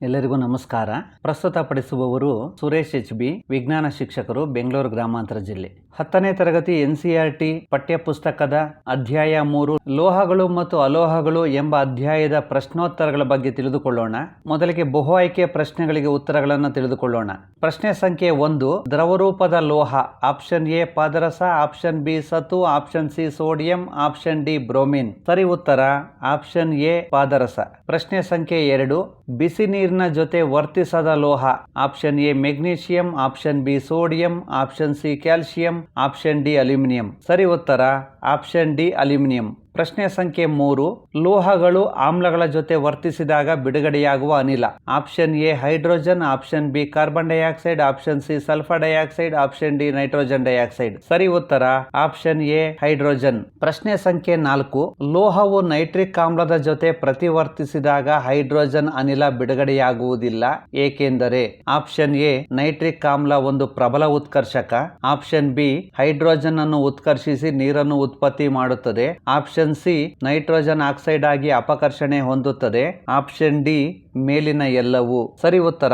ಎಲ್ಲರಿಗೂ ನಮಸ್ಕಾರ. ಪ್ರಸ್ತುತಪಡಿಸುವವರು ಸುರೇಶ್ HB, ವಿಜ್ಞಾನ ಶಿಕ್ಷಕರು, ಬೆಂಗಳೂರು ಗ್ರಾಮಾಂತರ ಜಿಲ್ಲೆ. 10ನೇ ತರಗತಿ NCERT ಪಠ್ಯಪುಸ್ತಕದ ಅಧ್ಯಾಯ 3 ಲೋಹಗಳು ಮತ್ತು ಅಲೋಹಗಳು ಎಂಬ ಅಧ್ಯಾಯದ ಪ್ರಶ್ನೋತ್ತರಗಳ ಬಗ್ಗೆ ತಿಳಿದುಕೊಳ್ಳೋಣ. ಮೊದಲಿಗೆ ಬಹು ಆಯ್ಕೆಯ ಪ್ರಶ್ನೆಗಳಿಗೆ ಉತ್ತರಗಳನ್ನು ತಿಳಿದುಕೊಳ್ಳೋಣ. ಪ್ರಶ್ನೆ ಸಂಖ್ಯೆ 1, ದ್ರವರೂಪದ ಲೋಹ. ಆಪ್ಷನ್ ಎ ಪಾದರಸ, ಆಪ್ಷನ್ ಬಿ ಸತು, option C sodium, option D bromine. ಸರಿ ಉತ್ತರ ಆಪ್ಷನ್ ಎ ಪಾದರಸ. ಪ್ರಶ್ನೆ ಸಂಖ್ಯೆ 2, ಬಿಸಿ ನೀರಿನ ಜೊತೆ ವರ್ತಿಸದ ಲೋಹ. Option A magnesium, option B sodium, option C calcium, option D aluminium. ಸರಿ ಉತ್ತರ ಆಪ್ಷನ್ ಡಿ ಅಲ್ಯೂಮಿನಿಯಂ. ಪ್ರಶ್ನೆ ಸಂಖ್ಯೆ 3, ಲೋಹಗಳು ಆಮ್ಲಗಳ ಜೊತೆ ವರ್ತಿಸಿದಾಗ ಬಿಡುಗಡೆಯಾಗುವ ಅನಿಲ. Option A hydrogen, option B carbon dioxide, option C sulphur dioxide, option D nitrogen dioxide. ಸರಿ ಉತ್ತರ ಆಪ್ಷನ್ ಎ ಹೈಡ್ರೋಜನ್. ಪ್ರಶ್ನೆ ಸಂಖ್ಯೆ 4, ಲೋಹವು ನೈಟ್ರಿಕ್ ಆಮ್ಲದ ಜೊತೆ ಪ್ರತಿವರ್ತಿಸಿದಾಗ ಹೈಡ್ರೋಜನ್ ಅನಿಲ ಬಿಡುಗಡೆಯಾಗುವುದಿಲ್ಲ, ಏಕೆಂದರೆ? ಆಪ್ಷನ್ ಎ ನೈಟ್ರಿಕ್ ಆಮ್ಲ ಒಂದು ಪ್ರಬಲ ಉತ್ಕರ್ಷಕ, ಆಪ್ಷನ್ ಬಿ ಹೈಡ್ರೋಜನ್ ಅನ್ನು ಉತ್ಕರ್ಷಿಸಿ ನೀರನ್ನು ಉತ್ಪತ್ತಿ ಮಾಡುತ್ತದೆ, ಆಪ್ಷನ್ ಸಿ ನೈಟ್ರೋಜನ್ ಆಕ್ಸೈಡ್ ಆಗಿ ಅಪಕರ್ಷಣೆ ಹೊಂದುತ್ತದೆ, ಆಪ್ಷನ್ ಡಿ ಮೇಲಿನ ಎಲ್ಲವೂ. ಸರಿ ಉತ್ತರ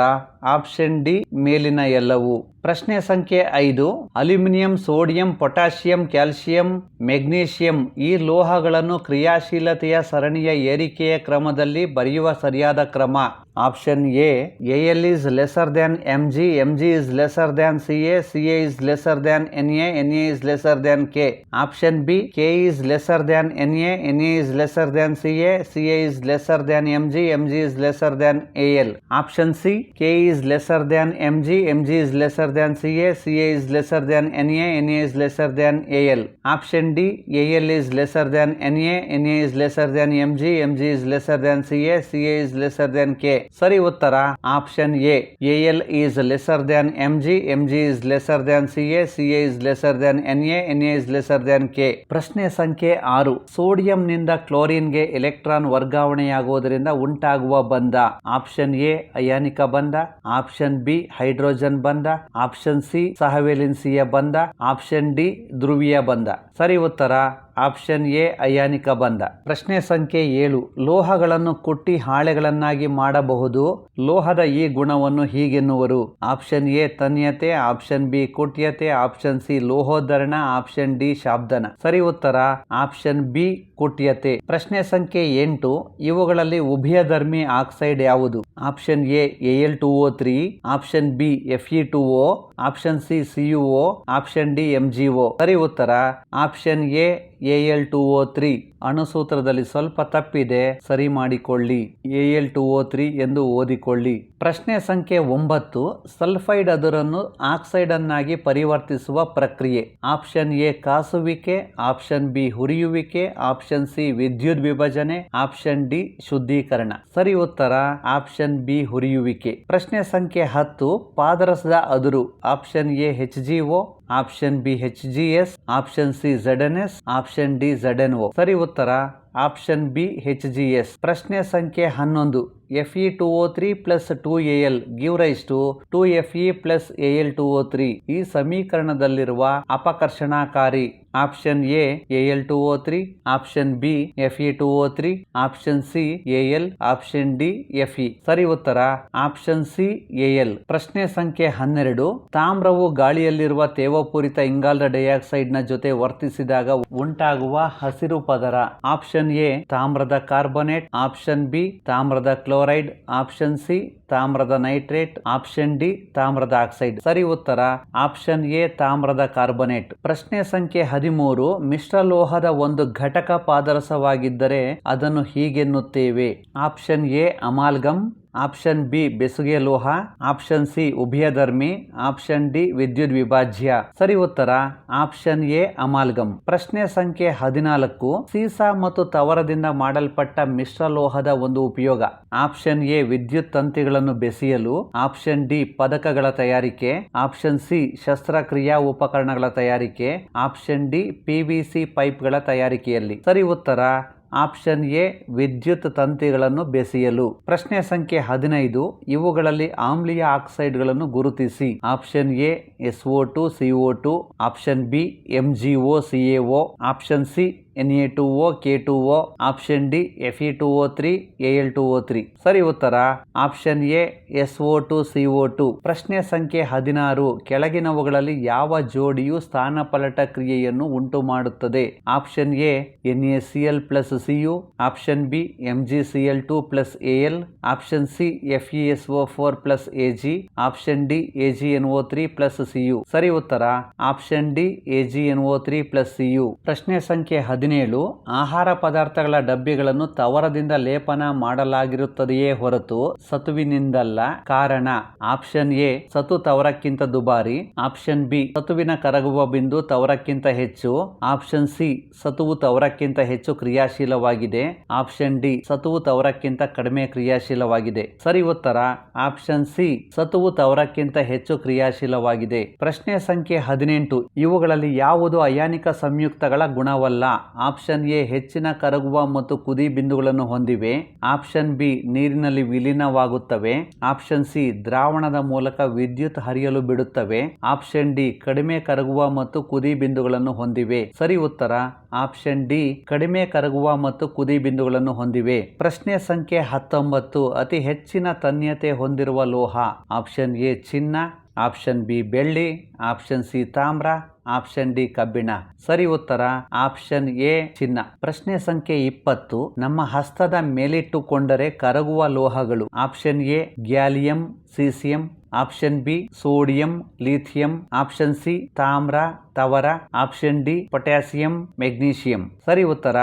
ಆಪ್ಷನ್ ಡಿ ಮೇಲಿನ ಎಲ್ಲವೂ. ಪ್ರಶ್ನೆ ಸಂಖ್ಯೆ 5, aluminium, sodium, potassium, calcium, magnesium ಈ ಲೋಹಗಳನ್ನು ಕ್ರಿಯಾಶೀಲತೆಯ ಸರಣಿಯ ಏರಿಕೆಯ ಕ್ರಮದಲ್ಲಿ ಬರೆಯುವ ಸರಿಯಾದ ಕ್ರಮ. Option A Al is lesser than Mg, Mg is lesser than Ca, Ca is lesser than Na, Na is lesser than K. Option B K is lesser than Na, Na is lesser than Ca, Ca is lesser than Mg, Mg is lesser than Al. Option C K is lesser than Mg, Mg is lesser than Ca, Ca is lesser than Na, Na is lesser than Al. Option D Al is lesser than Na, Na is lesser than Mg, Mg is lesser than Ca, Ca is lesser than K. ಸರಿ ಉತ್ತರ option A Al is lesser than Mg, Mg is lesser than Ca, Ca is lesser than Na, Na is lesser than K. ಪ್ರಶ್ನೆ ಸಂಖ್ಯೆ 6, ಸೋಡಿಯಂನಿಂದ ಕ್ಲೋರಿನ್ಗೆ electron ವರ್ಗಾವಣೆಯಾಗುವುದರಿಂದ ಉಂಟಾಗುವ ಬಂಧ. Option A ಅಯಾನಿಕ ಬಂಧ, option B hydrogen ಬಂಧ, option C ಸಹವೇಲೆನ್ಸಿಯ ಬಂಧ, option D ಧ್ರುವೀಯ ಬಂಧ. ಸರಿ ಉತ್ತರ ಆಪ್ಷನ್ ಎ ಅಯಾನಿಕ ಬಂಧ. ಪ್ರಶ್ನೆ ಸಂಖ್ಯೆ 7, ಲೋಹಗಳನ್ನು ಕುಟ್ಟಿ ಹಾಳೆಗಳನ್ನಾಗಿ ಮಾಡಬಹುದು. ಲೋಹದ ಈ ಗುಣವನ್ನು ಹೀಗೆನ್ನುವರು. ಆಪ್ಷನ್ ಎ ತನ್ಯತೆ, ಆಪ್ಷನ್ ಬಿ ಕುಟ್ಯತೆ, ಆಪ್ಷನ್ ಸಿ ಲೋಹೋದ್ಧರಣ, ಆಪ್ಷನ್ ಡಿ ಶಾಬ್ದನ. ಸರಿ ಉತ್ತರ ಆಪ್ಷನ್ ಬಿ ಕುಟ್ಯತೆ. ಪ್ರಶ್ನೆ ಸಂಖ್ಯೆ 8, ಇವುಗಳಲ್ಲಿ ಉಭಯಧರ್ಮಿ ಆಕ್ಸೈಡ್ ಯಾವುದು? Option A Al2O3, option B Fe2O, option C CuO, option D MgO. ಸರಿ ಉತ್ತರ ಆಪ್ಷನ್ ಎ Al2O3. ಅಣುಸೂತ್ರದಲ್ಲಿ ಸ್ವಲ್ಪ ತಪ್ಪಿದೆ, ಸರಿ ಮಾಡಿಕೊಳ್ಳಿ. Al2O3 ಎಂದು ಓದಿಕೊಳ್ಳಿ. ಪ್ರಶ್ನೆ ಸಂಖ್ಯೆ 9, ಸಲ್ಫೈಡ್ ಅದುರನ್ನು ಆಕ್ಸೈಡ್ ಅನ್ನಾಗಿ ಪರಿವರ್ತಿಸುವ ಪ್ರಕ್ರಿಯೆ. ಆಪ್ಷನ್ ಎ ಕಾಸುವಿಕೆ, ಆಪ್ಷನ್ ಬಿ ಹುರಿಯುವಿಕೆ, ಆಪ್ಷನ್ ಸಿ ವಿದ್ಯುತ್ ವಿಭಜನೆ, ಆಪ್ಷನ್ ಡಿ ಶುದ್ಧೀಕರಣ. ಸರಿ ಉತ್ತರ ಆಪ್ಷನ್ ಬಿ ಹುರಿಯುವಿಕೆ. ಪ್ರಶ್ನೆ ಸಂಖ್ಯೆ 10, ಪಾದರಸದ ಅದುರು. Option A HgO, option B HgS, option C ZnS, option D ZnO. ಸರಿ ಉತ್ತರ ಆಪ್ಷನ್ ಬಿ HgS. ಪ್ರಶ್ನೆ ಸಂಖ್ಯೆ 11, Fe2O3 plus 2Al give rise to 2Fe plus Al2O3. ಈ ಸಮೀಕರಣದಲ್ಲಿರುವ ಅಪಕರ್ಷಣಾಕಾರಿ. Option A Al2O3, option B Fe2O3, option C Al, option D Fe. ಸರಿ ಉತ್ತರ option C Al. ಪ್ರಶ್ನೆ ಸಂಖ್ಯೆ 12, ತಾಮ್ರವು ಗಾಳಿಯಲ್ಲಿರುವ ತೇವಪೂರಿತ ಇಂಗಾಲದ ಡೈಆಕ್ಸೈಡ್ ನ ಜೊತೆ ವರ್ತಿಸಿದಾಗ ಉಂಟಾಗುವ ಹಸಿರು ಪದರ. ಆಪ್ಷನ್ ಎ ತಾಮ್ರದ ಕಾರ್ಬೊನೇಟ್, ಆಪ್ಷನ್ ಬಿ ತಾಮ್ರದ ಕ್ಲೋರೈಡ್, ಆಪ್ಷನ್ ಸಿ ತಾಮ್ರದ ನೈಟ್ರೇಟ್, ಆಪ್ಷನ್ ಡಿ ತಾಮ್ರದ ಆಕ್ಸೈಡ್. ಸರಿ ಉತ್ತರ ಆಪ್ಷನ್ ಎ ತಾಮ್ರದ ಕಾರ್ಬೊನೇಟ್. ಪ್ರಶ್ನೆ ಸಂಖ್ಯೆ 13, ಮಿಶ್ರಲೋಹದ ಒಂದು ಘಟಕ ಪಾದರಸವಾಗಿದ್ದರೆ ಅದನ್ನು ಹೀಗೆನ್ನುತ್ತೇವೆ. Option A amalgam, option B ಬೆಸುಗೆ ಲೋಹ, ಆಪ್ಷನ್ ಸಿ ಉಭಯಧರ್ಮಿ, ಆಪ್ಷನ್ ಡಿ ವಿದ್ಯುತ್ ವಿಭಾಜ್ಯ. ಸರಿ ಉತ್ತರ ಆಪ್ಷನ್ ಎ ಅಮಾಲ್ಗಮ್. ಪ್ರಶ್ನೆ ಸಂಖ್ಯೆ 14, ಸೀಸ ಮತ್ತು ತವರದಿಂದ ಮಾಡಲ್ಪಟ್ಟ ಮಿಶ್ರಲೋಹದ ಒಂದು ಉಪಯೋಗ. ಆಪ್ಷನ್ ಎ ವಿದ್ಯುತ್ ತಂತಿಗಳನ್ನು ಬೆಸೆಯಲು, ಆಪ್ಷನ್ ಡಿ ಪದಕಗಳ ತಯಾರಿಕೆ, ಆಪ್ಷನ್ ಸಿ ಶಸ್ತ್ರಕ್ರಿಯಾ ಉಪಕರಣಗಳ ತಯಾರಿಕೆ, ಆಪ್ಷನ್ ಡಿ PVC ಪೈಪ್ಗಳ ತಯಾರಿಕೆಯಲ್ಲಿ. ಸರಿ ಉತ್ತರ ಆಪ್ಷನ್ ಎ ವಿದ್ಯುತ್ ತಂತಿಗಳನ್ನು ಬೆಸೆಯಲು. ಪ್ರಶ್ನೆ ಸಂಖ್ಯೆ 15, ಇವುಗಳಲ್ಲಿ ಆಮ್ಲೀಯ ಆಕ್ಸೈಡ್ಗಳನ್ನು ಗುರುತಿಸಿ. Option A SO2 CO2, option B MgO CaO, option C Na2O K2O. Option D Fe2O3 Al2O3. ಸರಿ ಉತ್ತರ ಆಪ್ಷನ್ ಎ SO2 CO2. ಪ್ರಶ್ನೆ ಸಂಖ್ಯೆ 16. ಕೆಳಗಿನವುಗಳಲ್ಲಿ ಯಾವ ಜೋಡಿಯು ಸ್ಥಾನಪಲ್ಲಟ ಕ್ರಿಯೆಯನ್ನು ಉಂಟು ಮಾಡುತ್ತದೆ? Option A NaCl plus Cu. Option B MgCl2 plus Al. Option C FeSO4 plus Ag. Option D AgNO3 plus Cu. ಸರಿ ಉತ್ತರ option D AgNO3 plus Cu. ಪ್ರಶ್ನೆ ಸಂಖ್ಯೆ 17. ಆಹಾರ ಪದಾರ್ಥಗಳ ಡಬ್ಬಿಗಳನ್ನು ತವರದಿಂದ ಲೇಪನ ಮಾಡಲಾಗಿರುತ್ತದೆಯೇ ಹೊರತು ಸತುವಿನಿಂದಲ್ಲ. ಕಾರಣ? ಆಪ್ಷನ್ ಎ ಸತು ತವರಕ್ಕಿಂತ ದುಬಾರಿ. ಆಪ್ಷನ್ ಬಿ ಸತುವಿನ ಕರಗುವ ಬಿಂದು ತವರಕ್ಕಿಂತ ಹೆಚ್ಚು. ಆಪ್ಷನ್ ಸಿ ಸತುವು ತವರಕ್ಕಿಂತ ಹೆಚ್ಚು ಕ್ರಿಯಾಶೀಲವಾಗಿದೆ. ಆಪ್ಷನ್ ಡಿ ಸತುವು ತವರಕ್ಕಿಂತ ಕಡಿಮೆ ಕ್ರಿಯಾಶೀಲವಾಗಿದೆ. ಸರಿ ಉತ್ತರ ಆಪ್ಷನ್ ಸಿ ಸತುವು ತವರಕ್ಕಿಂತ ಹೆಚ್ಚು ಕ್ರಿಯಾಶೀಲವಾಗಿದೆ. ಪ್ರಶ್ನೆ ಸಂಖ್ಯೆ 18. ಇವುಗಳಲ್ಲಿ ಯಾವುದು ಅಯಾನಿಕ ಸಂಯುಕ್ತಗಳ ಗುಣವಲ್ಲ? ಆಪ್ಷನ್ ಎ ಹೆಚ್ಚಿನ ಕರಗುವ ಮತ್ತು ಕುದಿ ಬಿಂದುಗಳನ್ನು ಹೊಂದಿವೆ. ಆಪ್ಷನ್ ಬಿ ನೀರಿನಲ್ಲಿ ವಿಲೀನವಾಗುತ್ತವೆ. ಆಪ್ಷನ್ ಸಿ ದ್ರಾವಣದ ಮೂಲಕ ವಿದ್ಯುತ್ ಹರಿಯಲು ಬಿಡುತ್ತವೆ. ಆಪ್ಷನ್ ಡಿ ಕಡಿಮೆ ಕರಗುವ ಮತ್ತು ಕುದಿ ಬಿಂದುಗಳನ್ನು ಹೊಂದಿವೆ. ಸರಿ ಉತ್ತರ ಆಪ್ಷನ್ ಡಿ ಕಡಿಮೆ ಕರಗುವ ಮತ್ತು ಕುದಿ ಬಿಂದುಗಳನ್ನು ಹೊಂದಿವೆ. ಪ್ರಶ್ನೆ ಸಂಖ್ಯೆ 19. ಅತಿ ಹೆಚ್ಚಿನ ತನ್ಯತೆ ಹೊಂದಿರುವ ಲೋಹ? ಆಪ್ಷನ್ ಎ ಚಿನ್ನ. ಆಪ್ಷನ್ ಬಿ ಬೆಳ್ಳಿ. ಆಪ್ಷನ್ ಸಿ ತಾಮ್ರ. ಆಪ್ಷನ್ ಡಿ ಕಬ್ಬಿಣ. ಸರಿ ಉತ್ತರ ಆಪ್ಷನ್ ಎ ಚಿನ್ನ. ಪ್ರಶ್ನೆ ಸಂಖ್ಯೆ 20. ನಮ್ಮ ಹಸ್ತದ ಮೇಲಿಟ್ಟುಕೊಂಡರೆ ಕರಗುವ ಲೋಹಗಳು? Option A gallium caesium. Option B sodium lithium. Option C ತಾಮ್ರ ತವರ. Option D potassium magnesium. ಸರಿ ಉತ್ತರ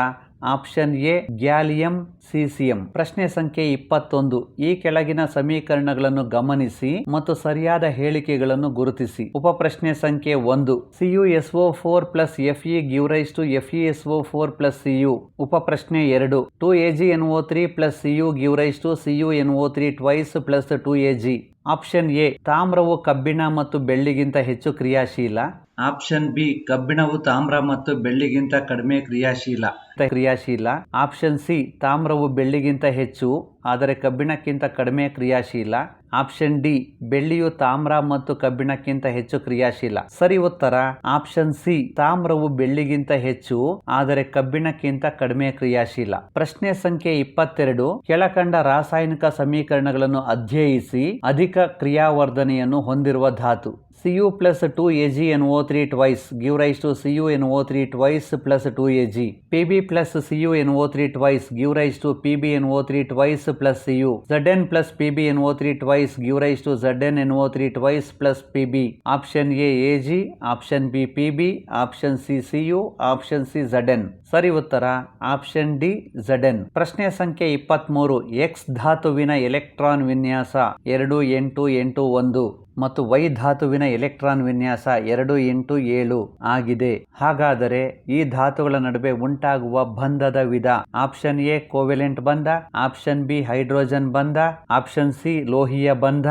ಆಪ್ಷನ್ ಎ ಗ್ಯಾಲಿಯಂ ಸೀಸಿಯಂ. ಪ್ರಶ್ನೆ ಸಂಖ್ಯೆ 21. ಈ ಕೆಳಗಿನ ಸಮೀಕರಣಗಳನ್ನು ಗಮನಿಸಿ ಮತ್ತು ಸರಿಯಾದ ಹೇಳಿಕೆಗಳನ್ನು ಗುರುತಿಸಿ. ಉಪಪ್ರಶ್ನೆ ಸಂಖ್ಯೆ 1. CuSO4 plus Fe give rise to FeSO4 plus Cu. ಉಪಪ್ರಶ್ನೆ 2. 2AgNO3 plus Cu give rise to CuNO3 twice plus 2Ag. Option A ತಾಮ್ರವು ಕಬ್ಬಿಣ ಮತ್ತು ಬೆಳ್ಳಿಗಿಂತ ಹೆಚ್ಚು ಕ್ರಿಯಾಶೀಲ. ಆಪ್ಷನ್ ಬಿ ಕಬ್ಬಿಣವು ತಾಮ್ರ ಮತ್ತು ಬೆಳ್ಳಿಗಿಂತ ಕಡಿಮೆ ಕ್ರಿಯಾಶೀಲ. ಆಪ್ಷನ್ ಸಿ ತಾಮ್ರವು ಬೆಳ್ಳಿಗಿಂತ ಹೆಚ್ಚು ಆದರೆ ಕಬ್ಬಿಣಕ್ಕಿಂತ ಕಡಿಮೆ ಕ್ರಿಯಾಶೀಲ. ಆಪ್ಷನ್ ಡಿ ಬೆಳ್ಳಿಯು ತಾಮ್ರ ಮತ್ತು ಕಬ್ಬಿಣಕ್ಕಿಂತ ಹೆಚ್ಚು ಕ್ರಿಯಾಶೀಲ. ಸರಿ ಉತ್ತರ ಆಪ್ಷನ್ ಸಿ ತಾಮ್ರವು ಬೆಳ್ಳಿಗಿಂತ ಹೆಚ್ಚು ಆದರೆ ಕಬ್ಬಿಣಕ್ಕಿಂತ ಕಡಿಮೆ ಕ್ರಿಯಾಶೀಲ. ಪ್ರಶ್ನೆ ಸಂಖ್ಯೆ 22. ಕೆಳಕಂಡ ರಾಸಾಯನಿಕ ಸಮೀಕರಣಗಳನ್ನು ಅಧ್ಯಯಿಸಿ ಅಧಿಕ ಕ್ರಿಯಾವರ್ಧನೆಯನ್ನು ಹೊಂದಿರುವ ಧಾತು? Cu plus 2AgNO3 twice give rise to CuNO3 twice plus 2Ag. Pb plus CuNO3 twice give rise to PbNO3 twice plus Cu. Zn plus PbNO3 twice give rise to ZnNO3 twice plus Pb. Option A Ag, Option B Pb, Option C Cu, Option C Zn. ಸರಿ ಉತ್ತರ option D Zn. ಪ್ರಶ್ನೆ ಸಂಖ್ಯೆ 23. X ಧಾತುವಿನ electron ವಿನ್ಯಾಸ 2-8-8-1 ಮತ್ತು Y ಧಾತುವಿನ electron ವಿನ್ಯಾಸ 2-8-7 ಆಗಿದೆ. ಹಾಗಾದರೆ ಈ ಧಾತುಗಳ ನಡುವೆ ಉಂಟಾಗುವ ಬಂಧದ ವಿಧ? ಆಪ್ಷನ್ ಎ ಕೋವೆಲೆಂಟ್ ಬಂಧ. ಆಪ್ಷನ್ ಬಿ ಹೈಡ್ರೋಜನ್ ಬಂಧ. ಆಪ್ಷನ್ ಸಿ ಲೋಹೀಯ ಬಂಧ.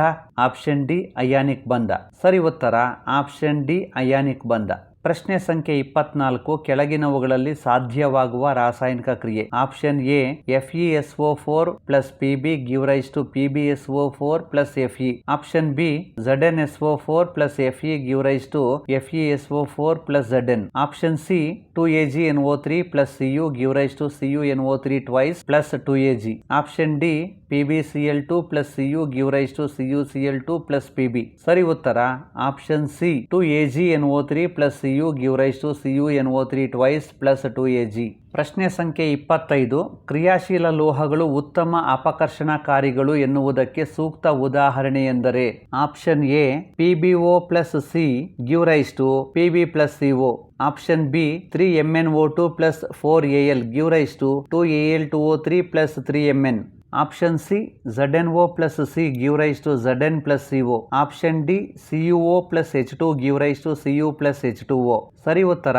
ಆಪ್ಷನ್ ಡಿ ಅಯಾನಿಕ್ ಬಂಧ. ಸರಿ ಉತ್ತರ ಆಪ್ಷನ್ ಡಿ ಅಯಾನಿಕ್ ಬಂಧ. ಪ್ರಶ್ನೆ ಸಂಖ್ಯೆ 24. ಕೆಳಗಿನವುಗಳಲ್ಲಿ ಸಾಧ್ಯವಾಗುವ ರಾಸಾಯನಿಕ ಕ್ರಿಯೆ? Option A FeSO4 plus Pb give rise to PbSO4 plus Fe. Option B ZnSO4 plus Fe give rise to FeSO4 plus Zn. Option C 2AgNO3 plus Cu give rise to CuNO3 twice plus 2Ag. Option D PbCl2 plus Cu give rise to CuCl2 plus Pb. ಸರಿ ಉತ್ತರ option C 2AgNO3 plus Cu give rise to CuNO3 twice plus 2Ag. ಪ್ರಶ್ನೆ ಸಂಖ್ಯೆ 25. ಕ್ರಿಯಾಶೀಲ ಲೋಹಗಳು ಉತ್ತಮ ಅಪಕರ್ಷಣಕಾರಿಗಳು ಎನ್ನುವುದಕ್ಕೆ ಸೂಕ್ತ ಉದಾಹರಣೆ ಎಂದರೆ? Option A PbO plus C give rise to Pb plus CO. Option B 3MnO2 plus 4Al give rise to 2Al2O3 plus 3Mn. Option C ZnO plus C give rise to Zn plus CO. Option D CuO plus H2 give rise to Cu plus H2O. ಸರಿ ಉತ್ತರ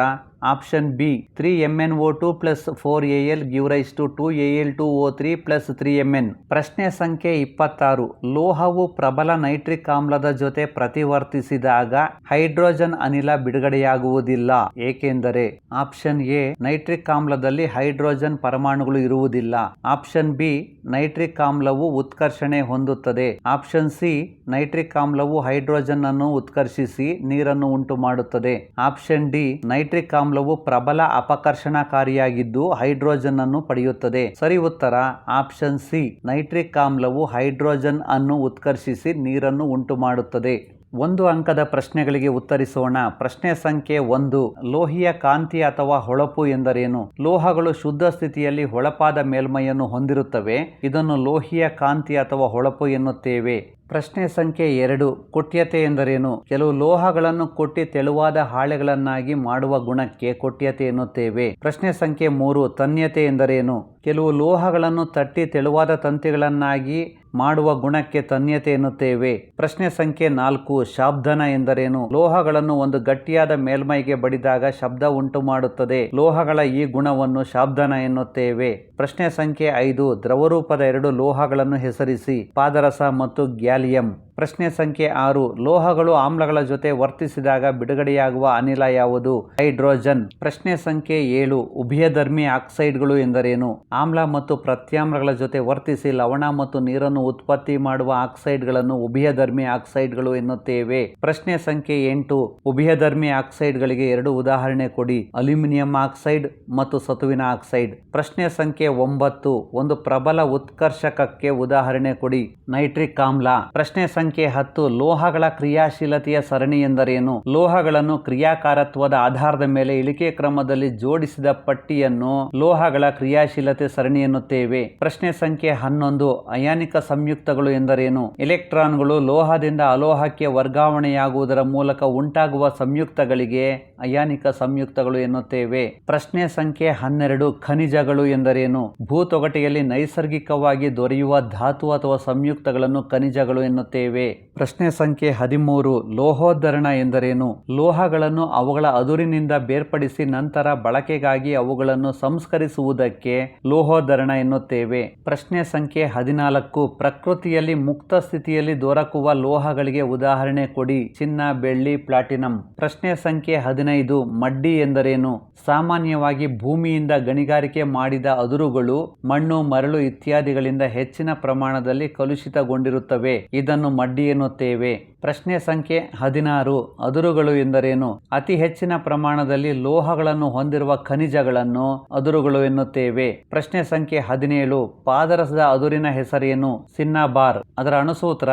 option B 3MnO2 plus 4Al give rise to 2Al2O3 plus 3Mn. ಪ್ರಶ್ನೆ ಸಂಖ್ಯೆ 26. ಲೋಹವು ಪ್ರಬಲ nitric ಆಮ್ಲದ ಜೊತೆ ಪ್ರತಿವರ್ತಿಸಿದಾಗ hydrogen ಅನಿಲ ಬಿಡುಗಡೆಯಾಗುವುದಿಲ್ಲ ಏಕೆಂದರೆ? Option A nitric ಆಮ್ಲದಲ್ಲಿ hydrogen ಪರಮಾಣುಗಳು ಇರುವುದಿಲ್ಲ. ಆಪ್ಷನ್ ಬಿ ನೈಟ್ರಿಕ್ ಆಮ್ಲವು ಉತ್ಕರ್ಷಣೆ ಹೊಂದುತ್ತದೆ. ಆಪ್ಷನ್ ಸಿ ನೈಟ್ರಿಕ್ ಆಮ್ಲವು ಹೈಡ್ರೋಜನ್ ಅನ್ನು ಉತ್ಕರ್ಷಿಸಿ ನೀರನ್ನು ಉಂಟು ಮಾಡುತ್ತದೆ. ಆಪ್ಷನ್ ಡಿ ನೈಟ್ರಿಕ್ ಆಮ್ಲ ಆಮ್ಲವು ಪ್ರಬಲ ಅಪಕರ್ಷಣಕಾರಿಯಾಗಿದ್ದು ಹೈಡ್ರೋಜನ್ ಅನ್ನು ಪಡೆಯುತ್ತದೆ. ಸರಿ ಉತ್ತರ ಆಪ್ಷನ್ ಸಿ. ನೈಟ್ರಿಕ್ ಆಮ್ಲವು ಹೈಡ್ರೋಜನ್ ಅನ್ನು ಉತ್ಕರ್ಷಿಸಿ ನೀರನ್ನು ಉಂಟು ಮಾಡುತ್ತದೆ. 1 ಅಂಕದ ಪ್ರಶ್ನೆಗಳಿಗೆ ಉತ್ತರಿಸೋಣ. ಪ್ರಶ್ನೆ ಸಂಖ್ಯೆ 1. ಲೋಹೀಯ ಕಾಂತಿ ಅಥವಾ ಹೊಳಪು ಎಂದರೇನು? ಲೋಹಗಳು ಶುದ್ಧ ಸ್ಥಿತಿಯಲ್ಲಿ ಹೊಳಪಾದ ಮೇಲ್ಮೈಯನ್ನು ಹೊಂದಿರುತ್ತವೆ. ಇದನ್ನು ಲೋಹೀಯ ಕಾಂತಿ ಅಥವಾ ಹೊಳಪು ಎನ್ನುತ್ತೇವೆ. ಪ್ರಶ್ನೆ ಸಂಖ್ಯೆ 2. ಕೊಟ್ಯತೆ ಎಂದರೇನು? ಕೆಲವು ಲೋಹಗಳನ್ನು ಕೊಟ್ಟಿ ತೆಳುವಾದ ಹಾಳೆಗಳನ್ನಾಗಿ ಮಾಡುವ ಗುಣಕ್ಕೆ ಕೊಟ್ಯತೆ ಎನ್ನುತ್ತೇವೆ. ಪ್ರಶ್ನೆ ಸಂಖ್ಯೆ 3. ತನ್ಯತೆ ಎಂದರೇನು? ಕೆಲವು ಲೋಹಗಳನ್ನು ತಟ್ಟಿ ತೆಳುವಾದ ತಂತಿಗಳನ್ನಾಗಿ ಮಾಡುವ ಗುಣಕ್ಕೆ ತನ್ಯತೆ ಎನ್ನುತ್ತೇವೆ. ಪ್ರಶ್ನೆ ಸಂಖ್ಯೆ 4. ಶಾಬ್ದನ ಎಂದರೇನು? ಲೋಹಗಳನ್ನು ಒಂದು ಗಟ್ಟಿಯಾದ ಮೇಲ್ಮೈಗೆ ಬಡಿದಾಗ ಶಬ್ದ ಉಂಟು ಮಾಡುತ್ತದೆ. ಲೋಹಗಳ ಈ ಗುಣವನ್ನು ಶಾಬ್ದನ ಎನ್ನುತ್ತೇವೆ. ಪ್ರಶ್ನೆ ಸಂಖ್ಯೆ 5. ದ್ರವರೂಪದ 2 ಲೋಹಗಳನ್ನು ಹೆಸರಿಸಿ. ಪಾದರಸ ಮತ್ತು ಗ್ಯಾಲಿಯಂ. ಪ್ರಶ್ನೆ ಸಂಖ್ಯೆ 6. ಲೋಹಗಳು ಆಮ್ಲಗಳ ಜೊತೆ ವರ್ತಿಸಿದಾಗ ಬಿಡುಗಡೆಯಾಗುವ ಅನಿಲ ಯಾವುದು? ಹೈಡ್ರೋಜನ್. ಪ್ರಶ್ನೆ ಸಂಖ್ಯೆ 7. ಉಭಯಧರ್ಮಿ ಆಕ್ಸೈಡ್ಗಳು ಎಂದರೇನು? ಆಮ್ಲ ಮತ್ತು ಪ್ರತ್ಯಾಮ್ಲಗಳ ಜೊತೆ ವರ್ತಿಸಿ ಲವಣ ಮತ್ತು ನೀರನ್ನು ಉತ್ಪತ್ತಿ ಮಾಡುವ ಆಕ್ಸೈಡ್ಗಳನ್ನು ಉಭಯಧರ್ಮಿ ಆಕ್ಸೈಡ್ಗಳು ಎನ್ನುತ್ತೇವೆ. ಪ್ರಶ್ನೆ ಸಂಖ್ಯೆ 8. ಉಭಯಧರ್ಮಿ ಆಕ್ಸೈಡ್ಗಳಿಗೆ 2 ಉದಾಹರಣೆ ಕೊಡಿ. ಅಲ್ಯೂಮಿನಿಯಂ ಆಕ್ಸೈಡ್ ಮತ್ತು ಸತುವಿನ ಆಕ್ಸೈಡ್. ಪ್ರಶ್ನೆ ಸಂಖ್ಯೆ 9. ಒಂದು ಪ್ರಬಲ ಉತ್ಕರ್ಷಕಕ್ಕೆ ಉದಾಹರಣೆ ಕೊಡಿ. ನೈಟ್ರಿಕ್ ಆಮ್ಲ. ಪ್ರಶ್ನೆ ಸಂಖ್ಯೆ 10. ಲೋಹಗಳ ಕ್ರಿಯಾಶೀಲತೆಯ ಸರಣಿ ಎಂದರೇನು? ಲೋಹಗಳನ್ನು ಕ್ರಿಯಾಕಾರತ್ವದ ಆಧಾರದ ಮೇಲೆ ಇಳಿಕೆ ಕ್ರಮದಲ್ಲಿ ಜೋಡಿಸಿದ ಪಟ್ಟಿಯನ್ನು ಲೋಹಗಳ ಕ್ರಿಯಾಶೀಲತೆ ಸರಣಿ ಎನ್ನುತ್ತೇವೆ. ಪ್ರಶ್ನೆ ಸಂಖ್ಯೆ 11. ಅಯಾನಿಕ ಸಂಯುಕ್ತಗಳು ಎಂದರೇನು? ಎಲೆಕ್ಟ್ರಾನ್ಗಳು ಲೋಹದಿಂದ ಅಲೋಹಕ್ಕೆ ವರ್ಗಾವಣೆಯಾಗುವುದರ ಮೂಲಕ ಉಂಟಾಗುವ ಸಂಯುಕ್ತಗಳಿಗೆ ಅಯಾನಿಕ ಸಂಯುಕ್ತಗಳು ಎನ್ನುತ್ತೇವೆ. ಪ್ರಶ್ನೆ ಸಂಖ್ಯೆ 12. ಖನಿಜಗಳು ಎಂದರೇನು? ಭೂತೊಗಟೆಯಲ್ಲಿ ನೈಸರ್ಗಿಕವಾಗಿ ದೊರೆಯುವ ಧಾತು ಅಥವಾ ಸಂಯುಕ್ತಗಳನ್ನು ಖನಿಜಗಳು ಎನ್ನುತ್ತೇವೆ. ಪ್ರಶ್ನೆ ಸಂಖ್ಯೆ 13. ಲೋಹೋದ್ಧರಣ ಎಂದರೇನು? ಲೋಹಗಳನ್ನು ಅವುಗಳ ಅದುರಿನಿಂದ ಬೇರ್ಪಡಿಸಿ ನಂತರ ಬಳಕೆಗಾಗಿ ಅವುಗಳನ್ನು ಸಂಸ್ಕರಿಸುವುದಕ್ಕೆ ಲೋಹೋದ್ಧರಣ ಎನ್ನುತ್ತೇವೆ. ಪ್ರಶ್ನೆ ಸಂಖ್ಯೆ 14. ಪ್ರಕೃತಿಯಲ್ಲಿ ಮುಕ್ತ ಸ್ಥಿತಿಯಲ್ಲಿ ದೊರಕುವ ಲೋಹಗಳಿಗೆ ಉದಾಹರಣೆ ಕೊಡಿ. ಚಿನ್ನ, ಬೆಳ್ಳಿ, ಪ್ಲಾಟಿನಂ. ಪ್ರಶ್ನೆ ಸಂಖ್ಯೆ 15. ಮಡ್ಡಿ ಎಂದರೇನು? ಸಾಮಾನ್ಯವಾಗಿ ಭೂಮಿಯಿಂದ ಗಣಿಗಾರಿಕೆ ಮಾಡಿದ ಅದುರುಗಳು ಮಣ್ಣು, ಮರಳು ಇತ್ಯಾದಿಗಳಿಂದ ಹೆಚ್ಚಿನ ಪ್ರಮಾಣದಲ್ಲಿ ಕಲುಷಿತಗೊಂಡಿರುತ್ತವೆ. ಇದನ್ನು ಮಡ್ಡಿ ಎನ್ನುತ್ತೇವೆ. ಪ್ರಶ್ನೆ ಸಂಖ್ಯೆ 16. ಅದುರುಗಳು ಎಂದರೇನು? ಅತಿ ಹೆಚ್ಚಿನ ಪ್ರಮಾಣದಲ್ಲಿ ಲೋಹಗಳನ್ನು ಹೊಂದಿರುವ ಖನಿಜಗಳನ್ನು ಅದುರುಗಳು ಎನ್ನುತ್ತೇವೆ. ಪ್ರಶ್ನೆ ಸಂಖ್ಯೆ 17. ಪಾದರಸದ ಅದುರಿನ ಹೆಸರೇನು? ಸಿನ್ನಾಬಾರ್. ಅದರ ಅಣುಸೂತ್ರ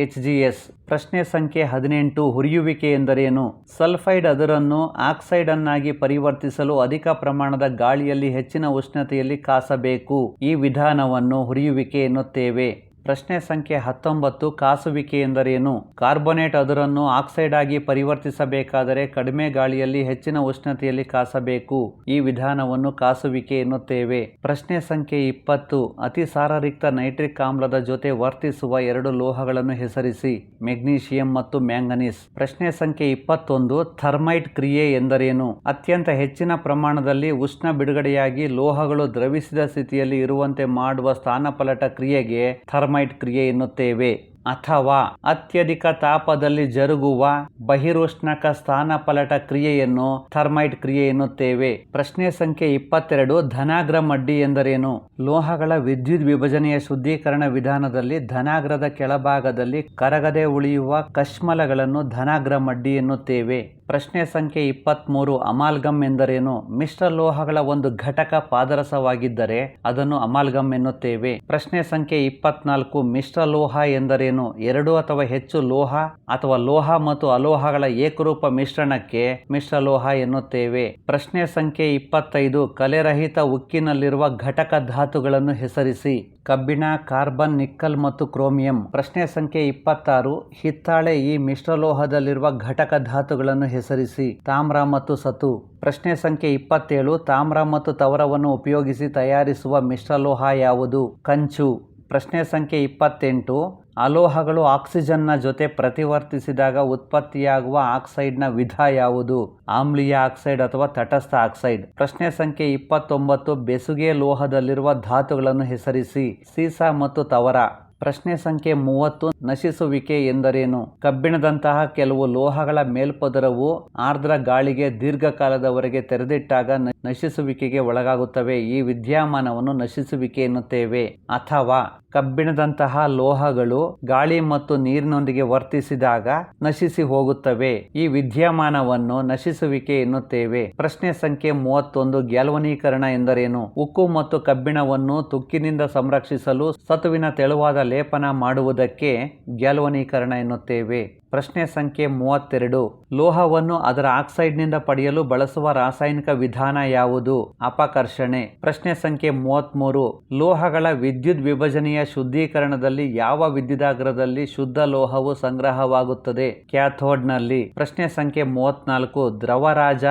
HgS. ಪ್ರಶ್ನೆ ಸಂಖ್ಯೆ 18. ಹುರಿಯುವಿಕೆ ಎಂದರೇನು? ಸಲ್ಫೈಡ್ ಅದುರನ್ನು ಆಕ್ಸೈಡ್ ಅನ್ನಾಗಿ ಪರಿವರ್ತಿಸಲು ಅಧಿಕ ಪ್ರಮಾಣದ ಗಾಳಿಯಲ್ಲಿ ಹೆಚ್ಚಿನ ಉಷ್ಣತೆಯಲ್ಲಿ ಕಾಸಬೇಕು. ಈ ವಿಧಾನವನ್ನು ಹುರಿಯುವಿಕೆ ಎನ್ನುತ್ತೇವೆ. ಪ್ರಶ್ನೆ ಸಂಖ್ಯೆ 19. ಕಾಸುವಿಕೆ ಎಂದರೇನು? ಕಾರ್ಬೋನೇಟ್ ಅದುರನ್ನು ಆಕ್ಸೈಡ್ ಆಗಿ ಪರಿವರ್ತಿಸಬೇಕಾದರೆ ಕಡಿಮೆ ಗಾಳಿಯಲ್ಲಿ ಹೆಚ್ಚಿನ ಉಷ್ಣತೆಯಲ್ಲಿ ಕಾಸಬೇಕು. ಈ ವಿಧಾನವನ್ನು ಕಾಸುವಿಕೆ ಎನ್ನುತ್ತೇವೆ. ಪ್ರಶ್ನೆ ಸಂಖ್ಯೆ 20. ಅತಿ ಸಾರರಿಕ್ತ ನೈಟ್ರಿಕ್ ಆಮ್ಲದ ಜೊತೆ ವರ್ತಿಸುವ 2 ಲೋಹಗಳನ್ನು ಹೆಸರಿಸಿ. ಮೆಗ್ನೀಷಿಯಂ ಮತ್ತು ಮ್ಯಾಂಗನೀಸ್. ಪ್ರಶ್ನೆ ಸಂಖ್ಯೆ 21. ಥರ್ಮೈಟ್ ಕ್ರಿಯೆ ಎಂದರೇನು? ಅತ್ಯಂತ ಹೆಚ್ಚಿನ ಪ್ರಮಾಣದಲ್ಲಿ ಉಷ್ಣ ಬಿಡುಗಡೆಯಾಗಿ ಲೋಹಗಳು ದ್ರವಿಸಿದ ಸ್ಥಿತಿಯಲ್ಲಿ ಇರುವಂತೆ ಮಾಡುವ ಸ್ಥಾನಪಲ್ಲಟ ಕ್ರಿಯೆಗೆ ಥರ್ಮೈಟ್ ಕ್ರಿಯೆ ಎನ್ನುತ್ತೇವೆ. ಅಥವಾ ಅತ್ಯಧಿಕ ತಾಪದಲ್ಲಿ ಜರುಗುವ ಬಹಿರುಷ್ಣಕ ಸ್ಥಾನಪಲ್ಲಟ ಕ್ರಿಯೆಯನ್ನು ಥರ್ಮೈಟ್ ಕ್ರಿಯೆ ಎನ್ನುತ್ತೇವೆ. ಪ್ರಶ್ನೆ ಸಂಖ್ಯೆ 22. ಧನಾಗ್ರ ಮಡ್ಡಿ ಎಂದರೇನು? ಲೋಹಗಳ ವಿದ್ಯುತ್ ವಿಭಜನೆಯ ಶುದ್ಧೀಕರಣ ವಿಧಾನದಲ್ಲಿ ಧನಾಗ್ರದ ಕೆಳಭಾಗದಲ್ಲಿ ಕರಗದೆ ಉಳಿಯುವ ಕಶ್ಮಲಗಳನ್ನು ಧನಾಗ್ರ ಮಡ್ಡಿ ಎನ್ನುತ್ತೇವೆ. ಪ್ರಶ್ನೆ ಸಂಖ್ಯೆ 23. ಅಮಾಲ್ಗಮ್ ಎಂದರೇನು? ಮಿಶ್ರ ಲೋಹಗಳ ಒಂದು ಘಟಕ ಪಾದರಸವಾಗಿದ್ದರೆ ಅದನ್ನು ಅಮಾಲ್ಗಮ್ ಎನ್ನುತ್ತೇವೆ. ಪ್ರಶ್ನೆ ಸಂಖ್ಯೆ 24. ಮಿಶ್ರ ಲೋಹ ಎಂದರೇನು? 2 ಅಥವಾ ಹೆಚ್ಚು ಲೋಹ ಅಥವಾ ಲೋಹ ಮತ್ತು ಅಲೋಹಗಳ ಏಕರೂಪ ಮಿಶ್ರಣಕ್ಕೆ ಮಿಶ್ರಲೋಹ ಎನ್ನುತ್ತೇವೆ. ಪ್ರಶ್ನೆ ಸಂಖ್ಯೆ 25. ಕಲೆರಹಿತ ಉಕ್ಕಿನಲ್ಲಿರುವ ಘಟಕ ಧಾತುಗಳನ್ನು ಹೆಸರಿಸಿ. ಕಬ್ಬಿಣ, ಕಾರ್ಬನ್, ನಿಕ್ಕಲ್ ಮತ್ತು ಕ್ರೋಮಿಯಂ. ಪ್ರಶ್ನೆ ಸಂಖ್ಯೆ 26. ಹಿತ್ತಾಳೆ ಈ ಮಿಶ್ರಲೋಹದಲ್ಲಿರುವ ಘಟಕ ಧಾತುಗಳನ್ನು ಹೆಸರಿಸಿ. ತಾಮ್ರ ಮತ್ತು ಸತು. ಪ್ರಶ್ನೆ ಸಂಖ್ಯೆ 27. ತಾಮ್ರ ಮತ್ತು ತವರವನ್ನು ಉಪಯೋಗಿಸಿ ತಯಾರಿಸುವ ಮಿಶ್ರಲೋಹ ಯಾವುದು? ಕಂಚು. ಪ್ರಶ್ನೆ ಸಂಖ್ಯೆ 28. ಅಲೋಹಗಳು ಆಕ್ಸಿಜನ್ನ ಜೊತೆ ಪ್ರತಿವರ್ತಿಸಿದಾಗ ಉತ್ಪತ್ತಿಯಾಗುವ ಆಕ್ಸೈಡ್ನ ವಿಧ ಯಾವುದು? ಆಮ್ಲೀಯ ಆಕ್ಸೈಡ್ ಅಥವಾ ತಟಸ್ಥ ಆಕ್ಸೈಡ್. ಪ್ರಶ್ನೆ ಸಂಖ್ಯೆ 29. ಬೆಸುಗೆ ಲೋಹದಲ್ಲಿರುವ ಧಾತುಗಳನ್ನು ಹೆಸರಿಸಿ. ಸೀಸ ಮತ್ತು ತವರ. ಪ್ರಶ್ನೆ ಸಂಖ್ಯೆ 30. ನಶಿಸುವಿಕೆ ಎಂದರೇನು? ಕಬ್ಬಿಣದಂತಹ ಕೆಲವು ಲೋಹಗಳ ಮೇಲ್ಪದರವು ಆರ್ದ್ರ ಗಾಳಿಗೆ ದೀರ್ಘಕಾಲದವರೆಗೆ ತೆರೆದಿಟ್ಟಾಗ ನಶಿಸುವಿಕೆಗೆ ಒಳಗಾಗುತ್ತವೆ. ಈ ವಿದ್ಯಮಾನವನ್ನು ನಶಿಸುವಿಕೆ ಎನ್ನುತ್ತೇವೆ. ಅಥವಾ ಕಬ್ಬಿಣದಂತಹ ಲೋಹಗಳು ಗಾಳಿ ಮತ್ತು ನೀರಿನೊಂದಿಗೆ ವರ್ತಿಸಿದಾಗ ನಶಿಸಿ ಹೋಗುತ್ತವೆ. ಈ ವಿದ್ಯಮಾನವನ್ನು ನಶಿಸುವಿಕೆ ಎನ್ನುತ್ತೇವೆ. ಪ್ರಶ್ನೆ ಸಂಖ್ಯೆ 31. ಗ್ಯಾಲ್ವನೀಕರಣ ಎಂದರೇನು? ಉಕ್ಕು ಮತ್ತು ಕಬ್ಬಿಣವನ್ನು ತುಕ್ಕಿನಿಂದ ಸಂರಕ್ಷಿಸಲು ಸತುವಿನ ತೆಳುವಾದ ಲೇಪನ ಮಾಡುವುದಕ್ಕೆ ಗ್ಯಾಲ್ವನೀಕರಣ ಎನ್ನುತ್ತೇವೆ. ಪ್ರಶ್ನೆ ಸಂಖ್ಯೆ 32. ಲೋಹವನ್ನು ಅದರ ಆಕ್ಸೈಡ್ನಿಂದ ಪಡೆಯಲು ಬಳಸುವ ರಾಸಾಯನಿಕ ವಿಧಾನ ಯಾವುದು? ಅಪಕರ್ಷಣೆ. ಪ್ರಶ್ನೆ ಸಂಖ್ಯೆ 33. ಲೋಹಗಳ ವಿದ್ಯುತ್ ವಿಭಜನೆಯ ಶುದ್ಧೀಕರಣದಲ್ಲಿ ಯಾವ ವಿದ್ಯುದಾಗ್ರದಲ್ಲಿ ಶುದ್ಧ ಲೋಹವು ಸಂಗ್ರಹವಾಗುತ್ತದೆ? ಕ್ಯಾಥೋಡ್ನಲ್ಲಿ. ಪ್ರಶ್ನೆ ಸಂಖ್ಯೆ 34. ದ್ರವರಾಜ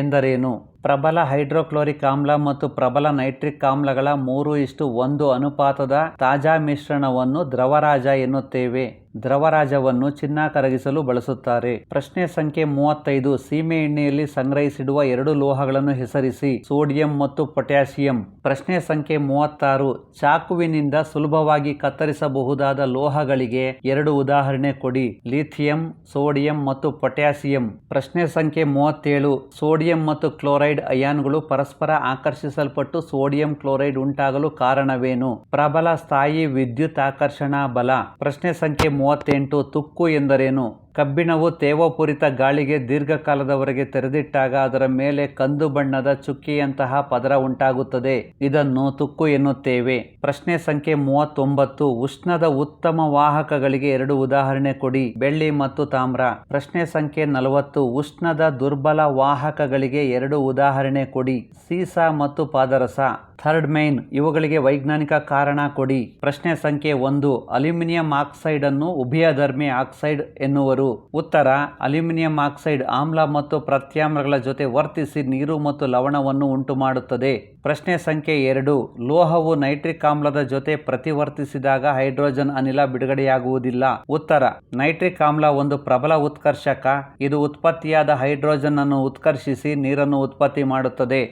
ಎಂದರೇನು? ಪ್ರಬಲ ಹೈಡ್ರೋಕ್ಲೋರಿಕ್ ಆಮ್ಲ ಮತ್ತು ಪ್ರಬಲ ನೈಟ್ರಿಕ್ ಆಮ್ಲಗಳ 3:1 ಅನುಪಾತದ ತಾಜಾ ಮಿಶ್ರಣವನ್ನು ದ್ರವರಾಜ ಎನ್ನುತ್ತೇವೆ. ದ್ರವರಾಜವನ್ನು ಚಿನ್ನ ಕರಗಿಸಲು ಬಳಸುತ್ತಾರೆ. ಪ್ರಶ್ನೆ ಸಂಖ್ಯೆ 35. ಸೀಮೆ ಎಣ್ಣೆಯಲ್ಲಿ ಸಂಗ್ರಹಿಸಿಡುವ 2 ಲೋಹಗಳನ್ನು ಹೆಸರಿಸಿ. ಸೋಡಿಯಂ ಮತ್ತು ಪೊಟ್ಯಾಸಿಯಂ. ಪ್ರಶ್ನೆ ಸಂಖ್ಯೆ 36. ಚಾಕುವಿನಿಂದ ಸುಲಭವಾಗಿ ಕತ್ತರಿಸಬಹುದಾದ ಲೋಹಗಳಿಗೆ 2 ಉದಾಹರಣೆ ಕೊಡಿ. ಲಿಥಿಯಂ, ಸೋಡಿಯಂ ಮತ್ತು ಪೊಟ್ಯಾಸಿಯಂ. ಪ್ರಶ್ನೆ ಸಂಖ್ಯೆ 37. ಸೋಡಿಯಂ ಮತ್ತು ಕ್ಲೋರೈಡ್ ಅಯಾನ್ಗಳು ಪರಸ್ಪರ ಆಕರ್ಷಿಸಲ್ಪಟ್ಟು ಸೋಡಿಯಂ ಕ್ಲೋರೈಡ್ ಉಂಟಾಗಲು ಕಾರಣವೇನು? ಪ್ರಬಲ ಸ್ಥಾಯಿ ವಿದ್ಯುತ್ ಆಕರ್ಷಣಾ ಬಲ. ಪ್ರಶ್ನೆ ಸಂಖ್ಯೆ 38. ತುಕ್ಕು ಎಂದರೇನು? ಕಬ್ಬಿಣವು ತೇವಪೂರಿತ ಗಾಳಿಗೆ ದೀರ್ಘಕಾಲದವರೆಗೆ ತೆರೆದಿಟ್ಟಾಗ ಅದರ ಮೇಲೆ ಕಂದು ಬಣ್ಣದ ಚುಕ್ಕಿಯಂತಹ ಪದರ ಉಂಟಾಗುತ್ತದೆ. ಇದನ್ನು ತುಕ್ಕು ಎನ್ನುತ್ತೇವೆ. ಪ್ರಶ್ನೆ ಸಂಖ್ಯೆ 39. ಉಷ್ಣದ ಉತ್ತಮ ವಾಹಕಗಳಿಗೆ 2 ಉದಾಹರಣೆ ಕೊಡಿ. ಬೆಳ್ಳಿ ಮತ್ತು ತಾಮ್ರ. ಪ್ರಶ್ನೆ ಸಂಖ್ಯೆ 40. ಉಷ್ಣದ ದುರ್ಬಲ ವಾಹಕಗಳಿಗೆ 2 ಉದಾಹರಣೆ ಕೊಡಿ. ಸೀಸ ಮತ್ತು ಪಾದರಸ. Third main. ಇವುಗಳಿಗೆ ವೈಜ್ಞಾನಿಕ ಕಾರಣ ಕೊಡಿ. ಪ್ರಶ್ನೆ ಸಂಖ್ಯೆ 1. ಅಲ್ಯೂಮಿನಿಯಂ ಆಕ್ಸೈಡ್ ಅನ್ನು ಉಭಯಧರ್ಮಿ ಆಕ್ಸೈಡ್ ಎನ್ನುವರು. ಉತ್ತರ: ಅಲ್ಯೂಮಿನಿಯಂ ಆಕ್ಸೈಡ್ ಆಮ್ಲ ಮತ್ತು ಪ್ರತ್ಯಾಮ್ಲಗಳ ಜೊತೆ ವರ್ತಿಸಿ ನೀರು ಮತ್ತು ಲವಣವನ್ನು ಉಂಟು ಮಾಡುತ್ತದೆ. ಪ್ರಶ್ನೆ ಸಂಖ್ಯೆ 2. ಲೋಹವು ನೈಟ್ರಿಕ್ ಆಮ್ಲದ ಜೊತೆ ಪ್ರತಿವರ್ತಿಸಿದಾಗ ಹೈಡ್ರೋಜನ್ ಅನಿಲ ಬಿಡುಗಡೆಯಾಗುವುದಿಲ್ಲ. ಉತ್ತರ: ನೈಟ್ರಿಕ್ ಆಮ್ಲ ಒಂದು ಪ್ರಬಲ ಉತ್ಕರ್ಷಕ. ಇದು ಉತ್ಪತ್ತಿಯಾದ ಹೈಡ್ರೋಜನ್ ಅನ್ನು ಉತ್ಕರ್ಷಿಸಿ ನೀರನ್ನು ಉತ್ಪತ್ತಿ ಮಾಡುತ್ತದೆ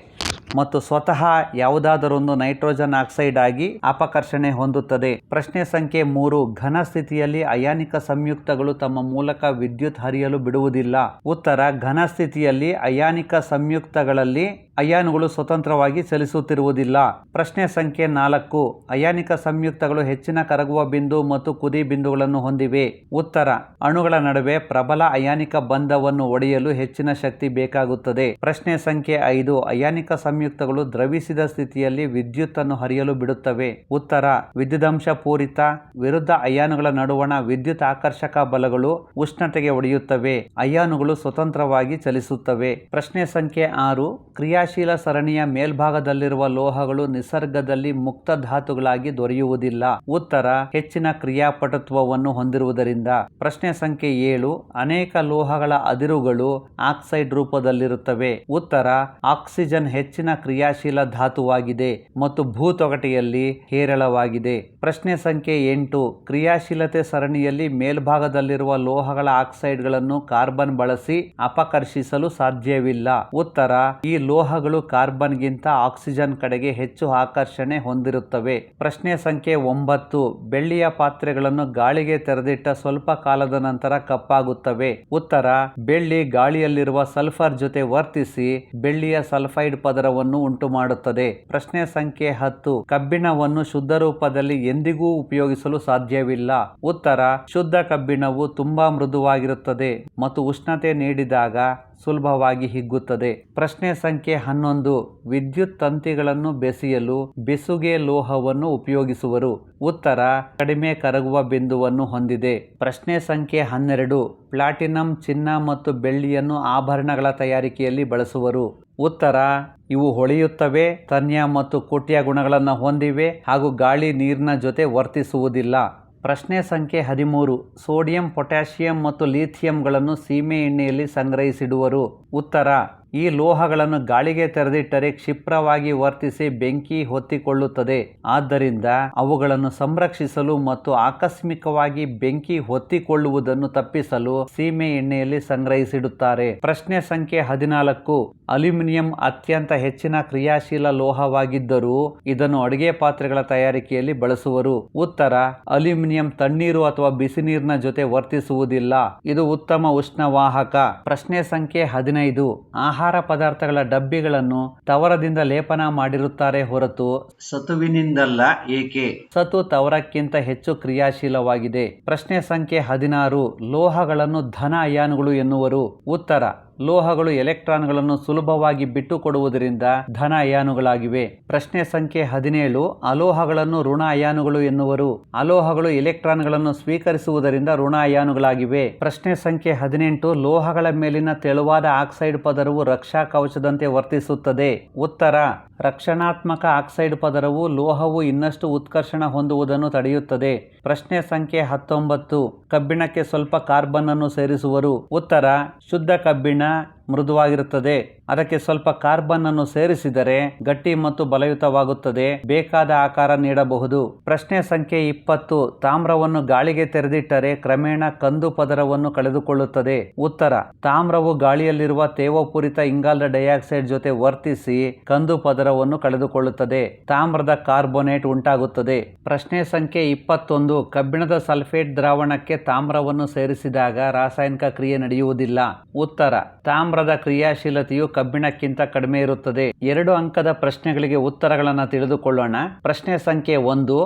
ಮತ್ತು ಸ್ವತಃ ಯಾವುದಾದರೊಂದು ನೈಟ್ರೋಜನ್ ಆಕ್ಸೈಡ್ ಆಗಿ ಅಪಕರ್ಷಣೆ ಹೊಂದುತ್ತದೆ. ಪ್ರಶ್ನೆ ಸಂಖ್ಯೆ 3. ಘನ ಸ್ಥಿತಿಯಲ್ಲಿ ಅಯಾನಿಕ ಸಂಯುಕ್ತಗಳು ತಮ್ಮ ಮೂಲಕ ವಿದ್ಯುತ್ ಹರಿಯಲು ಬಿಡುವುದಿಲ್ಲ. ಉತ್ತರ: ಘನ ಸ್ಥಿತಿಯಲ್ಲಿ ಅಯಾನಿಕ ಸಂಯುಕ್ತಗಳಲ್ಲಿ ಅಯಾನುಗಳು ಸ್ವತಂತ್ರವಾಗಿ ಚಲಿಸುತ್ತಿರುವುದಿಲ್ಲ. ಪ್ರಶ್ನೆ ಸಂಖ್ಯೆ 4. ಅಯಾನಿಕ ಸಂಯುಕ್ತಗಳು ಹೆಚ್ಚಿನ ಕರಗುವ ಬಿಂದು ಮತ್ತು ಕುದಿ ಬಿಂದುಗಳನ್ನು ಹೊಂದಿವೆ. ಉತ್ತರ: ಅಣುಗಳ ನಡುವೆ ಪ್ರಬಲ ಅಯಾನಿಕ ಬಂಧವನ್ನು ಒಡೆಯಲು ಹೆಚ್ಚಿನ ಶಕ್ತಿ ಬೇಕಾಗುತ್ತದೆ. ಪ್ರಶ್ನೆ ಸಂಖ್ಯೆ 5. ಅಯಾನಿಕ ಸಂಯುಕ್ತಗಳು ದ್ರವಿಸಿದ ಸ್ಥಿತಿಯಲ್ಲಿ ವಿದ್ಯುತ್ ಅನ್ನು ಹರಿಯಲು ಬಿಡುತ್ತವೆ. ಉತ್ತರ: ವಿದ್ಯುದಂಶ ಪೂರಿತ ವಿರುದ್ಧ ಅಯಾನುಗಳ ನಡುವಣ ವಿದ್ಯುತ್ ಆಕರ್ಷಕ ಬಲಗಳು ಉಷ್ಣತೆಗೆ ಒಡೆಯುತ್ತವೆ. ಅಯಾನುಗಳು ಸ್ವತಂತ್ರವಾಗಿ ಚಲಿಸುತ್ತವೆ. ಪ್ರಶ್ನೆ ಸಂಖ್ಯೆ 6. ಕ್ರಿಯಾಶೀಲ ಸರಣಿಯ ಮೇಲ್ಭಾಗದಲ್ಲಿರುವ ಲೋಹಗಳು ನಿಸರ್ಗದಲ್ಲಿ ಮುಕ್ತ ಧಾತುಗಳಾಗಿ ದೊರೆಯುವುದಿಲ್ಲ. ಉತ್ತರ: ಹೆಚ್ಚಿನ ಕ್ರಿಯಾಪಟುತ್ವವನ್ನು ಹೊಂದಿರುವುದರಿಂದ. ಪ್ರಶ್ನೆ ಸಂಖ್ಯೆ 7. ಅನೇಕ ಲೋಹಗಳ ಅದಿರುಗಳು ಆಕ್ಸೈಡ್ ರೂಪದಲ್ಲಿರುತ್ತವೆ. ಉತ್ತರ: ಆಕ್ಸಿಜನ್ ಹೆಚ್ಚಿನ ಕ್ರಿಯಾಶೀಲ ಧಾತುವಾಗಿದೆ ಮತ್ತು ಭೂತೊಗಟೆಯಲ್ಲಿ ಹೇರಳವಾಗಿದೆ. ಪ್ರಶ್ನೆ ಸಂಖ್ಯೆ 8. ಕ್ರಿಯಾಶೀಲತೆ ಸರಣಿಯಲ್ಲಿ ಮೇಲ್ಭಾಗದಲ್ಲಿರುವ ಲೋಹಗಳ ಆಕ್ಸೈಡ್ಗಳನ್ನು ಕಾರ್ಬನ್ ಬಳಸಿ ಅಪಕರ್ಷಿಸಲು ಸಾಧ್ಯವಿಲ್ಲ. ಉತ್ತರ: ಈ ಲೋಹಗಳು ಕಾರ್ಬನ್ಗಿಂತ ಆಕ್ಸಿಜನ್ ಕಡೆಗೆ ಹೆಚ್ಚು ಆಕರ್ಷಣೆ ಹೊಂದಿರುತ್ತವೆ. ಪ್ರಶ್ನೆ ಸಂಖ್ಯೆ 9. ಬೆಳ್ಳಿಯ ಪಾತ್ರೆಗಳನ್ನು ಗಾಳಿಗೆ ತೆರೆದಿಟ್ಟ ಸ್ವಲ್ಪ ಕಾಲದ ನಂತರ ಕಪ್ಪಾಗುತ್ತವೆ. ಉತ್ತರ: ಬೆಳ್ಳಿ ಗಾಳಿಯಲ್ಲಿರುವ ಸಲ್ಫರ್ ಜೊತೆ ವರ್ತಿಸಿ ಬೆಳ್ಳಿಯ ಸಲ್ಫೈಡ್ ಪದರವನ್ನು ಉಂಟು ಮಾಡುತ್ತದೆ. ಪ್ರಶ್ನೆ ಸಂಖ್ಯೆ 10. ಕಬ್ಬಿಣವನ್ನು ಶುದ್ಧ ರೂಪದಲ್ಲಿ ಎಂದಿಗೂ ಉಪಯೋಗಿಸಲು ಸಾಧ್ಯವಿಲ್ಲ. ಉತ್ತರ: ಶುದ್ಧ ಕಬ್ಬಿಣವು ತುಂಬಾ ಮೃದುವಾಗಿರುತ್ತದೆ ಮತ್ತು ಉಷ್ಣತೆ ನೀಡಿದಾಗ ಸುಲಭವಾಗಿ ಹಿಗ್ಗುತ್ತದೆ. ಪ್ರಶ್ನೆ ಸಂಖ್ಯೆ 11. ವಿದ್ಯುತ್ ತಂತಿಗಳನ್ನು ಬೆಸೆಯಲು ಬೆಸುಗೆ ಲೋಹವನ್ನು ಉಪಯೋಗಿಸುವರು. ಉತ್ತರ: ಕಡಿಮೆ ಕರಗುವ ಬಿಂದುವನ್ನು ಹೊಂದಿದೆ. ಪ್ರಶ್ನೆ ಸಂಖ್ಯೆ 12. ಪ್ಲಾಟಿನಂ, ಚಿನ್ನ ಮತ್ತು ಬೆಳ್ಳಿಯನ್ನು ಆಭರಣಗಳ ತಯಾರಿಕೆಯಲ್ಲಿ ಬಳಸುವರು. ಉತ್ತರ: ಇವು ಹೊಳೆಯುತ್ತವೆ, ತನ್ಯ ಮತ್ತು ಕುಟ್ಯ ಗುಣಗಳನ್ನು ಹೊಂದಿವೆ ಹಾಗೂ ಗಾಳಿ ನೀರಿನ ಜೊತೆ ವರ್ತಿಸುವುದಿಲ್ಲ. ಪ್ರಶ್ನೆ ಸಂಖ್ಯೆ 13. ಸೋಡಿಯಂ, ಪೊಟ್ಯಾಸಿಯಂ ಮತ್ತು ಲಿಥಿಯಂಗಳನ್ನು ಸೀಮೆ ಎಣ್ಣೆಯಲ್ಲಿ ಸಂಗ್ರಹಿಸಿಡುವರು. ಉತ್ತರ: ಈ ಲೋಹಗಳನ್ನು ಗಾಳಿಗೆ ತೆರೆದಿಟ್ಟರೆ ಕ್ಷಿಪ್ರವಾಗಿ ವರ್ತಿಸಿ ಬೆಂಕಿ ಹೊತ್ತಿಕೊಳ್ಳುತ್ತದೆ. ಆದ್ದರಿಂದ ಅವುಗಳನ್ನು ಸಂರಕ್ಷಿಸಲು ಮತ್ತು ಆಕಸ್ಮಿಕವಾಗಿ ಬೆಂಕಿ ಹೊತ್ತಿಕೊಳ್ಳುವುದನ್ನು ತಪ್ಪಿಸಲು ಸೀಮೆ ಎಣ್ಣೆಯಲ್ಲಿ ಸಂಗ್ರಹಿಸಿಡುತ್ತಾರೆ. ಪ್ರಶ್ನೆ ಸಂಖ್ಯೆ 14. ಅಲ್ಯೂಮಿನಿಯಂ ಅತ್ಯಂತ ಹೆಚ್ಚಿನ ಕ್ರಿಯಾಶೀಲ ಲೋಹವಾಗಿದ್ದರೂ ಇದನ್ನು ಅಡುಗೆ ಪಾತ್ರೆಗಳ ತಯಾರಿಕೆಯಲ್ಲಿ ಬಳಸುವರು. ಉತ್ತರ: ಅಲ್ಯೂಮಿನಿಯಂ ತಣ್ಣೀರು ಅಥವಾ ಬಿಸಿ ನೀರಿನ ಜೊತೆ ವರ್ತಿಸುವುದಿಲ್ಲ. ಇದು ಉತ್ತಮ ಉಷ್ಣವಾಹಕ. ಪ್ರಶ್ನೆ ಸಂಖ್ಯೆ 15. ಆಹಾರ ಆಹಾರ ಪದಾರ್ಥಗಳ ಡಬ್ಬಿಗಳನ್ನು ತವರದಿಂದ ಲೇಪನ ಮಾಡಿರುತ್ತಾರೆ ಹೊರತು ಸತುವಿನಿಂದಲ್ಲ. ಏಕೆ? ಸತು ತವರಕ್ಕಿಂತ ಹೆಚ್ಚು ಕ್ರಿಯಾಶೀಲವಾಗಿದೆ. ಪ್ರಶ್ನೆ ಸಂಖ್ಯೆ 16. ಲೋಹಗಳನ್ನು ಧನ ಅಯಾನುಗಳು ಎನ್ನುವರು. ಉತ್ತರ: ಲೋಹಗಳು ಎಲೆಕ್ಟ್ರಾನ್ಗಳನ್ನು ಸುಲಭವಾಗಿ ಬಿಟ್ಟುಕೊಡುವುದರಿಂದ ಧನ ಅಯಾನುಗಳಾಗಿವೆ. ಪ್ರಶ್ನೆ ಸಂಖ್ಯೆ 17. ಅಲೋಹಗಳನ್ನು ಋಣ ಅಯಾನುಗಳು ಎನ್ನುವರು. ಅಲೋಹಗಳು ಎಲೆಕ್ಟ್ರಾನ್ಗಳನ್ನು ಸ್ವೀಕರಿಸುವುದರಿಂದ ಋಣ ಅಯಾನುಗಳಾಗಿವೆ. ಪ್ರಶ್ನೆ ಸಂಖ್ಯೆ 18. ಲೋಹಗಳ ಮೇಲಿನ ತೆಳುವಾದ ಆಕ್ಸೈಡ್ ಪದರವು ರಕ್ಷಾ ಕವಚದಂತೆ ವರ್ತಿಸುತ್ತದೆ. ಉತ್ತರ: ರಕ್ಷಣಾತ್ಮಕ ಆಕ್ಸೈಡ್ ಪದರವು ಲೋಹವು ಇನ್ನಷ್ಟು ಉತ್ಕರ್ಷಣ ಹೊಂದುವುದನ್ನು ತಡೆಯುತ್ತದೆ. ಪ್ರಶ್ನೆ ಸಂಖ್ಯೆ 19. ಕಬ್ಬಿಣಕ್ಕೆ ಸ್ವಲ್ಪ ಕಾರ್ಬನ್ ಅನ್ನು ಸೇರಿಸುವರು. ಉತ್ತರ: ಶುದ್ಧ ಕಬ್ಬಿಣ ಮೃದುವಾಗಿರುತ್ತದೆ. ಅದಕ್ಕೆ ಸ್ವಲ್ಪ ಕಾರ್ಬನ್ ಅನ್ನು ಸೇರಿಸಿದರೆ ಗಟ್ಟಿ ಮತ್ತು ಬಲಯುತವಾಗುತ್ತದೆ. ಬೇಕಾದ ಆಕಾರ ನೀಡಬಹುದು. ಪ್ರಶ್ನೆ ಸಂಖ್ಯೆ 20. ತಾಮ್ರವನ್ನು ಗಾಳಿಗೆ ತೆರೆದಿಟ್ಟರೆ ಕ್ರಮೇಣ ಕಂದು ಪದರವನ್ನು ಕಳೆದುಕೊಳ್ಳುತ್ತದೆ. ಉತ್ತರ: ತಾಮ್ರವು ಗಾಳಿಯಲ್ಲಿರುವ ತೇವಪೂರಿತ ಇಂಗಾಲದ ಡೈಆಕ್ಸೈಡ್ ಜೊತೆ ವರ್ತಿಸಿ ಕಂದು ಪದರವನ್ನು ಕಳೆದುಕೊಳ್ಳುತ್ತದೆ. ತಾಮ್ರದ ಕಾರ್ಬೋನೇಟ್ ಉಂಟಾಗುತ್ತದೆ. ಪ್ರಶ್ನೆ ಸಂಖ್ಯೆ 21. ಕಬ್ಬಿಣದ ಸಲ್ಫೇಟ್ ದ್ರಾವಣಕ್ಕೆ ತಾಮ್ರವನ್ನು ಸೇರಿಸಿದಾಗ ರಾಸಾಯನಿಕ ಕ್ರಿಯೆ ನಡೆಯುವುದಿಲ್ಲ. ಉತ್ತರ: ತಾಮ್ರದ ಕ್ರಿಯಾಶೀಲತೆಯು ಕಬ್ಬಿಣಕ್ಕಿಂತ ಕಡಿಮೆ ಇರುತ್ತದೆ. 2 ಅಂಕದ ಪ್ರಶ್ನೆಗಳಿಗೆ ಉತ್ತರಗಳನ್ನು ತಿಳಿದುಕೊಳ್ಳೋಣ. ಪ್ರಶ್ನೆ ಸಂಖ್ಯೆ 1.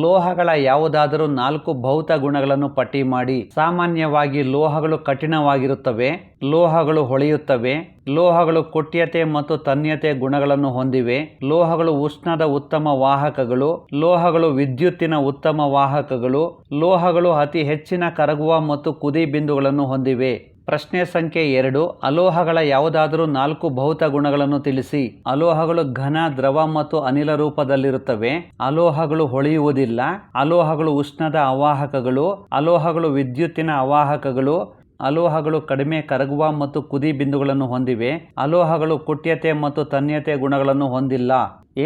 ಲೋಹಗಳ ಯಾವುದಾದರೂ 4 ಭೌತ ಗುಣಗಳನ್ನು ಪಟ್ಟಿ ಮಾಡಿ. ಸಾಮಾನ್ಯವಾಗಿ ಲೋಹಗಳು ಕಠಿಣವಾಗಿರುತ್ತವೆ. ಲೋಹಗಳು ಹೊಳೆಯುತ್ತವೆ. ಲೋಹಗಳು ಕೊಟ್ಯತೆ ಮತ್ತು ತನ್ಯತೆ ಗುಣಗಳನ್ನು ಹೊಂದಿವೆ. ಲೋಹಗಳು ಉಷ್ಣದ ಉತ್ತಮ ವಾಹಕಗಳು. ಲೋಹಗಳು ವಿದ್ಯುತ್ತಿನ ಉತ್ತಮ ವಾಹಕಗಳು. ಲೋಹಗಳು ಅತಿ ಹೆಚ್ಚಿನ ಕರಗುವ ಮತ್ತು ಕುದಿ ಬಿಂದುಗಳನ್ನು ಹೊಂದಿವೆ. ಪ್ರಶ್ನೆ ಸಂಖ್ಯೆ 2. ಅಲೋಹಗಳ ಯಾವುದಾದರೂ 4 ಭೌತ ಗುಣಗಳನ್ನು ತಿಳಿಸಿ. ಅಲೋಹಗಳು ಘನ, ದ್ರವ ಮತ್ತು ಅನಿಲ ರೂಪದಲ್ಲಿರುತ್ತವೆ. ಅಲೋಹಗಳು ಹೊಳೆಯುವುದಿಲ್ಲ. ಅಲೋಹಗಳು ಉಷ್ಣದ ಅವಾಹಕಗಳು. ಅಲೋಹಗಳು ವಿದ್ಯುತ್ತಿನ ಅವಾಹಕಗಳು. ಅಲೋಹಗಳು ಕಡಿಮೆ ಕರಗುವ ಮತ್ತು ಕುದಿ ಬಿಂದುಗಳನ್ನು ಹೊಂದಿವೆ. ಅಲೋಹಗಳು ಕುಟ್ಯತೆ ಮತ್ತು ತನ್ಯತೆ ಗುಣಗಳನ್ನು ಹೊಂದಿಲ್ಲ.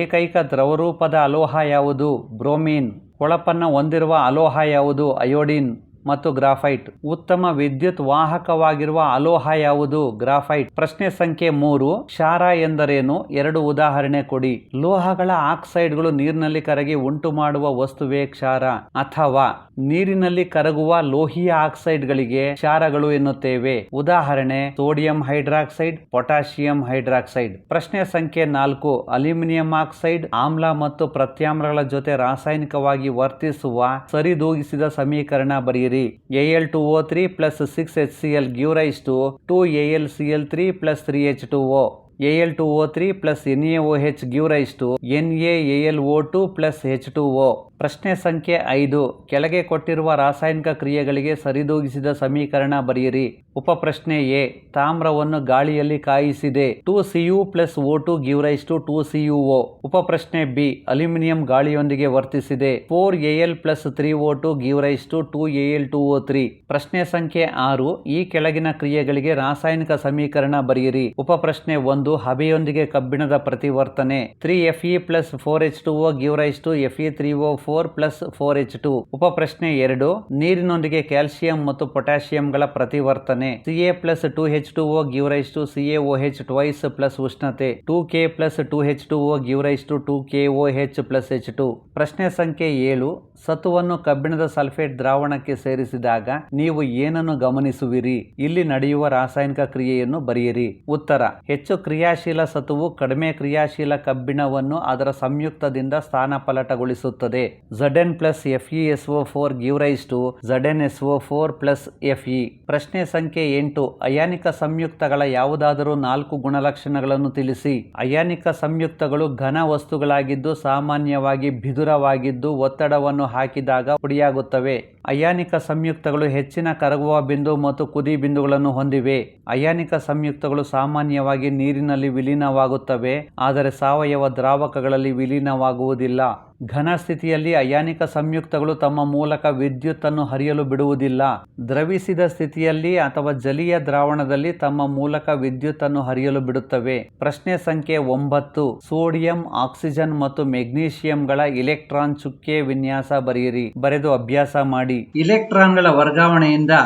ಏಕೈಕ ದ್ರವರೂಪದ ಅಲೋಹ ಯಾವುದು? ಬ್ರೋಮಿನ್. ಹೊಳಪನ್ನು ಹೊಂದಿರುವ ಅಲೋಹ ಯಾವುದು? ಅಯೋಡಿನ್ ಮತ್ತು ಗ್ರಾಫೈಟ್. ಉತ್ತಮ ವಿದ್ಯುತ್ ವಾಹಕವಾಗಿರುವ ಅಲೋಹ ಯಾವುದು? ಗ್ರಾಫೈಟ್. ಪ್ರಶ್ನೆ ಸಂಖ್ಯೆ 3. ಕ್ಷಾರ ಎಂದರೇನು? 2 ಉದಾಹರಣೆ ಕೊಡಿ. ಲೋಹಗಳ ಆಕ್ಸೈಡ್ಗಳು ನೀರಿನಲ್ಲಿ ಕರಗಿ ಉಂಟು ಮಾಡುವ ವಸ್ತುವೇ ಕ್ಷಾರ, ಅಥವಾ ನೀರಿನಲ್ಲಿ ಕರಗುವ ಲೋಹೀಯ ಆಕ್ಸೈಡ್ಗಳಿಗೆ ಕ್ಷಾರಗಳು ಎನ್ನುತ್ತೇವೆ. ಉದಾಹರಣೆ: ಸೋಡಿಯಂ ಹೈಡ್ರಾಕ್ಸೈಡ್, ಪೊಟ್ಯಾಷಿಯಂ ಹೈಡ್ರಾಕ್ಸೈಡ್. ಪ್ರಶ್ನೆ ಸಂಖ್ಯೆ 4. ಅಲ್ಯೂಮಿನಿಯಂ ಆಕ್ಸೈಡ್ ಆಮ್ಲ ಮತ್ತು ಪ್ರತ್ಯಾಮ್ಲಗಳ ಜೊತೆ ರಾಸಾಯನಿಕವಾಗಿ ವರ್ತಿಸುವ ಸರಿದೂಗಿಸಿದ ಸಮೀಕರಣ ಬರೆಯಿರಿ. Al2O3 plus 6HCl give rise to 2AlCl3 plus 3H2O. Al2O3 plus NaOH give rise to NaAlO2 plus H2O. ಪ್ರಶ್ನೆ ಸಂಖ್ಯೆ 5. ಕೆಳಗೆ ಕೊಟ್ಟಿರುವ ರಾಸಾಯನಿಕ ಕ್ರಿಯೆಗಳಿಗೆ ಸರಿದೂಗಿಸಿದ ಸಮೀಕರಣ ಬರೆಯಿರಿ. ಉಪಪ್ರಶ್ನೆ ಎ. ತಾಮ್ರವನ್ನು ಗಾಳಿಯಲ್ಲಿ ಕಾಯಿಸಿದೆ. 2Cu plus O2 give rise to 2CuO. ಉಪಪ್ರಶ್ನೆ ಬಿ. ಅಲ್ಯೂಮಿನಿಯಂ ಗಾಳಿಯೊಂದಿಗೆ ವರ್ತಿಸಿದೆ. 4Al plus 3O2 give rise to 2Al2O3. ಪ್ರಶ್ನೆ ಸಂಖ್ಯೆ 6. ಈ ಕೆಳಗಿನ ಕ್ರಿಯೆಗಳಿಗೆ ರಾಸಾಯನಿಕ ಸಮೀಕರಣ ಬರೆಯಿರಿ. ಉಪಪ್ರಶ್ನೆ 1. ಹಬೆಯೊಂದಿಗೆ ಕಬ್ಬಿಣದ ಪ್ರತಿವರ್ತನೆ. 3Fe plus 4H2O give rise to Fe3O4 plus 4H2. ಉಪಪ್ರಶ್ನೆ 2. ನೀರಿನೊಂದಿಗೆ ಕ್ಯಾಲ್ಸಿಯಂ ಮತ್ತು ಪೊಟ್ಯಾಷಿಯಂಗಳ ಪ್ರತಿವರ್ತನೆ. Ca plus 2H2O give rise to CaOH twice plus ಉಷ್ಣತೆ. 2K plus 2H2O give rise to 2KOH plus H2. ಪ್ರಶ್ನೆ ಸಂಖ್ಯೆ 7. ಸತುವನ್ನು ಕಬ್ಬಿಣದ ಸಲ್ಫೇಟ್ ದ್ರಾವಣಕ್ಕೆ ಸೇರಿಸಿದಾಗ ನೀವು ಏನನ್ನು ಗಮನಿಸುವಿರಿ? ಇಲ್ಲಿ ನಡೆಯುವ ರಾಸಾಯನಿಕ ಕ್ರಿಯೆಯನ್ನು ಬರೆಯಿರಿ. ಉತ್ತರ: ಹೆಚ್ಚು ಕ್ರಿಯಾಶೀಲ ಸತುವು ಕಡಿಮೆ ಕ್ರಿಯಾಶೀಲ ಕಬ್ಬಿಣವನ್ನು ಅದರ ಸಂಯುಕ್ತದಿಂದ ಸ್ಥಾನಪಲ್ಲಟಗೊಳಿಸುತ್ತದೆ. Zn plus FeSO4 give rise to ZnSO4 plus Fe. ಪ್ರಶ್ನೆ ಸಂಖ್ಯೆ 8. ಅಯಾನಿಕ ಸಂಯುಕ್ತಗಳ ಯಾವುದಾದರೂ 4 ಗುಣಲಕ್ಷಣಗಳನ್ನು ತಿಳಿಸಿ. ಅಯಾನಿಕ ಸಂಯುಕ್ತಗಳು ಘನ ವಸ್ತುಗಳಾಗಿದ್ದು ಸಾಮಾನ್ಯವಾಗಿ ಬಿದುರವಾಗಿದ್ದು ಒತ್ತಡವನ್ನು ಹಾಕಿದಾಗ ಪುಡಿಯಾಗುತ್ತವೆ. ಅಯಾನಿಕ ಸಂಯುಕ್ತಗಳು ಹೆಚ್ಚಿನ ಕರಗುವ ಬಿಂದು ಮತ್ತು ಕುದಿ ಬಿಂದುಗಳನ್ನು ಹೊಂದಿವೆ. ಅಯಾನಿಕ ಸಂಯುಕ್ತಗಳು ಸಾಮಾನ್ಯವಾಗಿ ನೀರಿನಲ್ಲಿ ವಿಲೀನವಾಗುತ್ತವೆ, ಆದರೆ ಸಾವಯವ ದ್ರಾವಕಗಳಲ್ಲಿ ವಿಲೀನವಾಗುವುದಿಲ್ಲ. ಘನ ಸ್ಥಿತಿಯಲ್ಲಿ ಅಯಾನಿಕ ಸಂಯುಕ್ತಗಳು ತಮ್ಮ ಮೂಲಕ ವಿದ್ಯುತ್ತನ್ನು ಹರಿಯಲು ಬಿಡುವುದಿಲ್ಲ. ದ್ರವಿಸಿದ ಸ್ಥಿತಿಯಲ್ಲಿ ಅಥವಾ ಜಲೀಯ ದ್ರಾವಣದಲ್ಲಿ ತಮ್ಮ ಮೂಲಕ ವಿದ್ಯುತ್ತನ್ನು ಹರಿಯಲು ಬಿಡುತ್ತವೆ. ಪ್ರಶ್ನೆ ಸಂಖ್ಯೆ 9. ಸೋಡಿಯಂ, ಆಕ್ಸಿಜನ್ ಮತ್ತು ಮೆಗ್ನೀಷಿಯಂಗಳ ಇಲೆಕ್ಟ್ರಾನ್ ಚುಕ್ಕೆ ವಿನ್ಯಾಸ ಬರೆಯಿರಿ. ಬರೆದು ಅಭ್ಯಾಸ ಮಾಡಿ. ಇಲೆಕ್ಟ್ರಾನ್ಗಳ ವರ್ಗಾವಣೆಯಿಂದ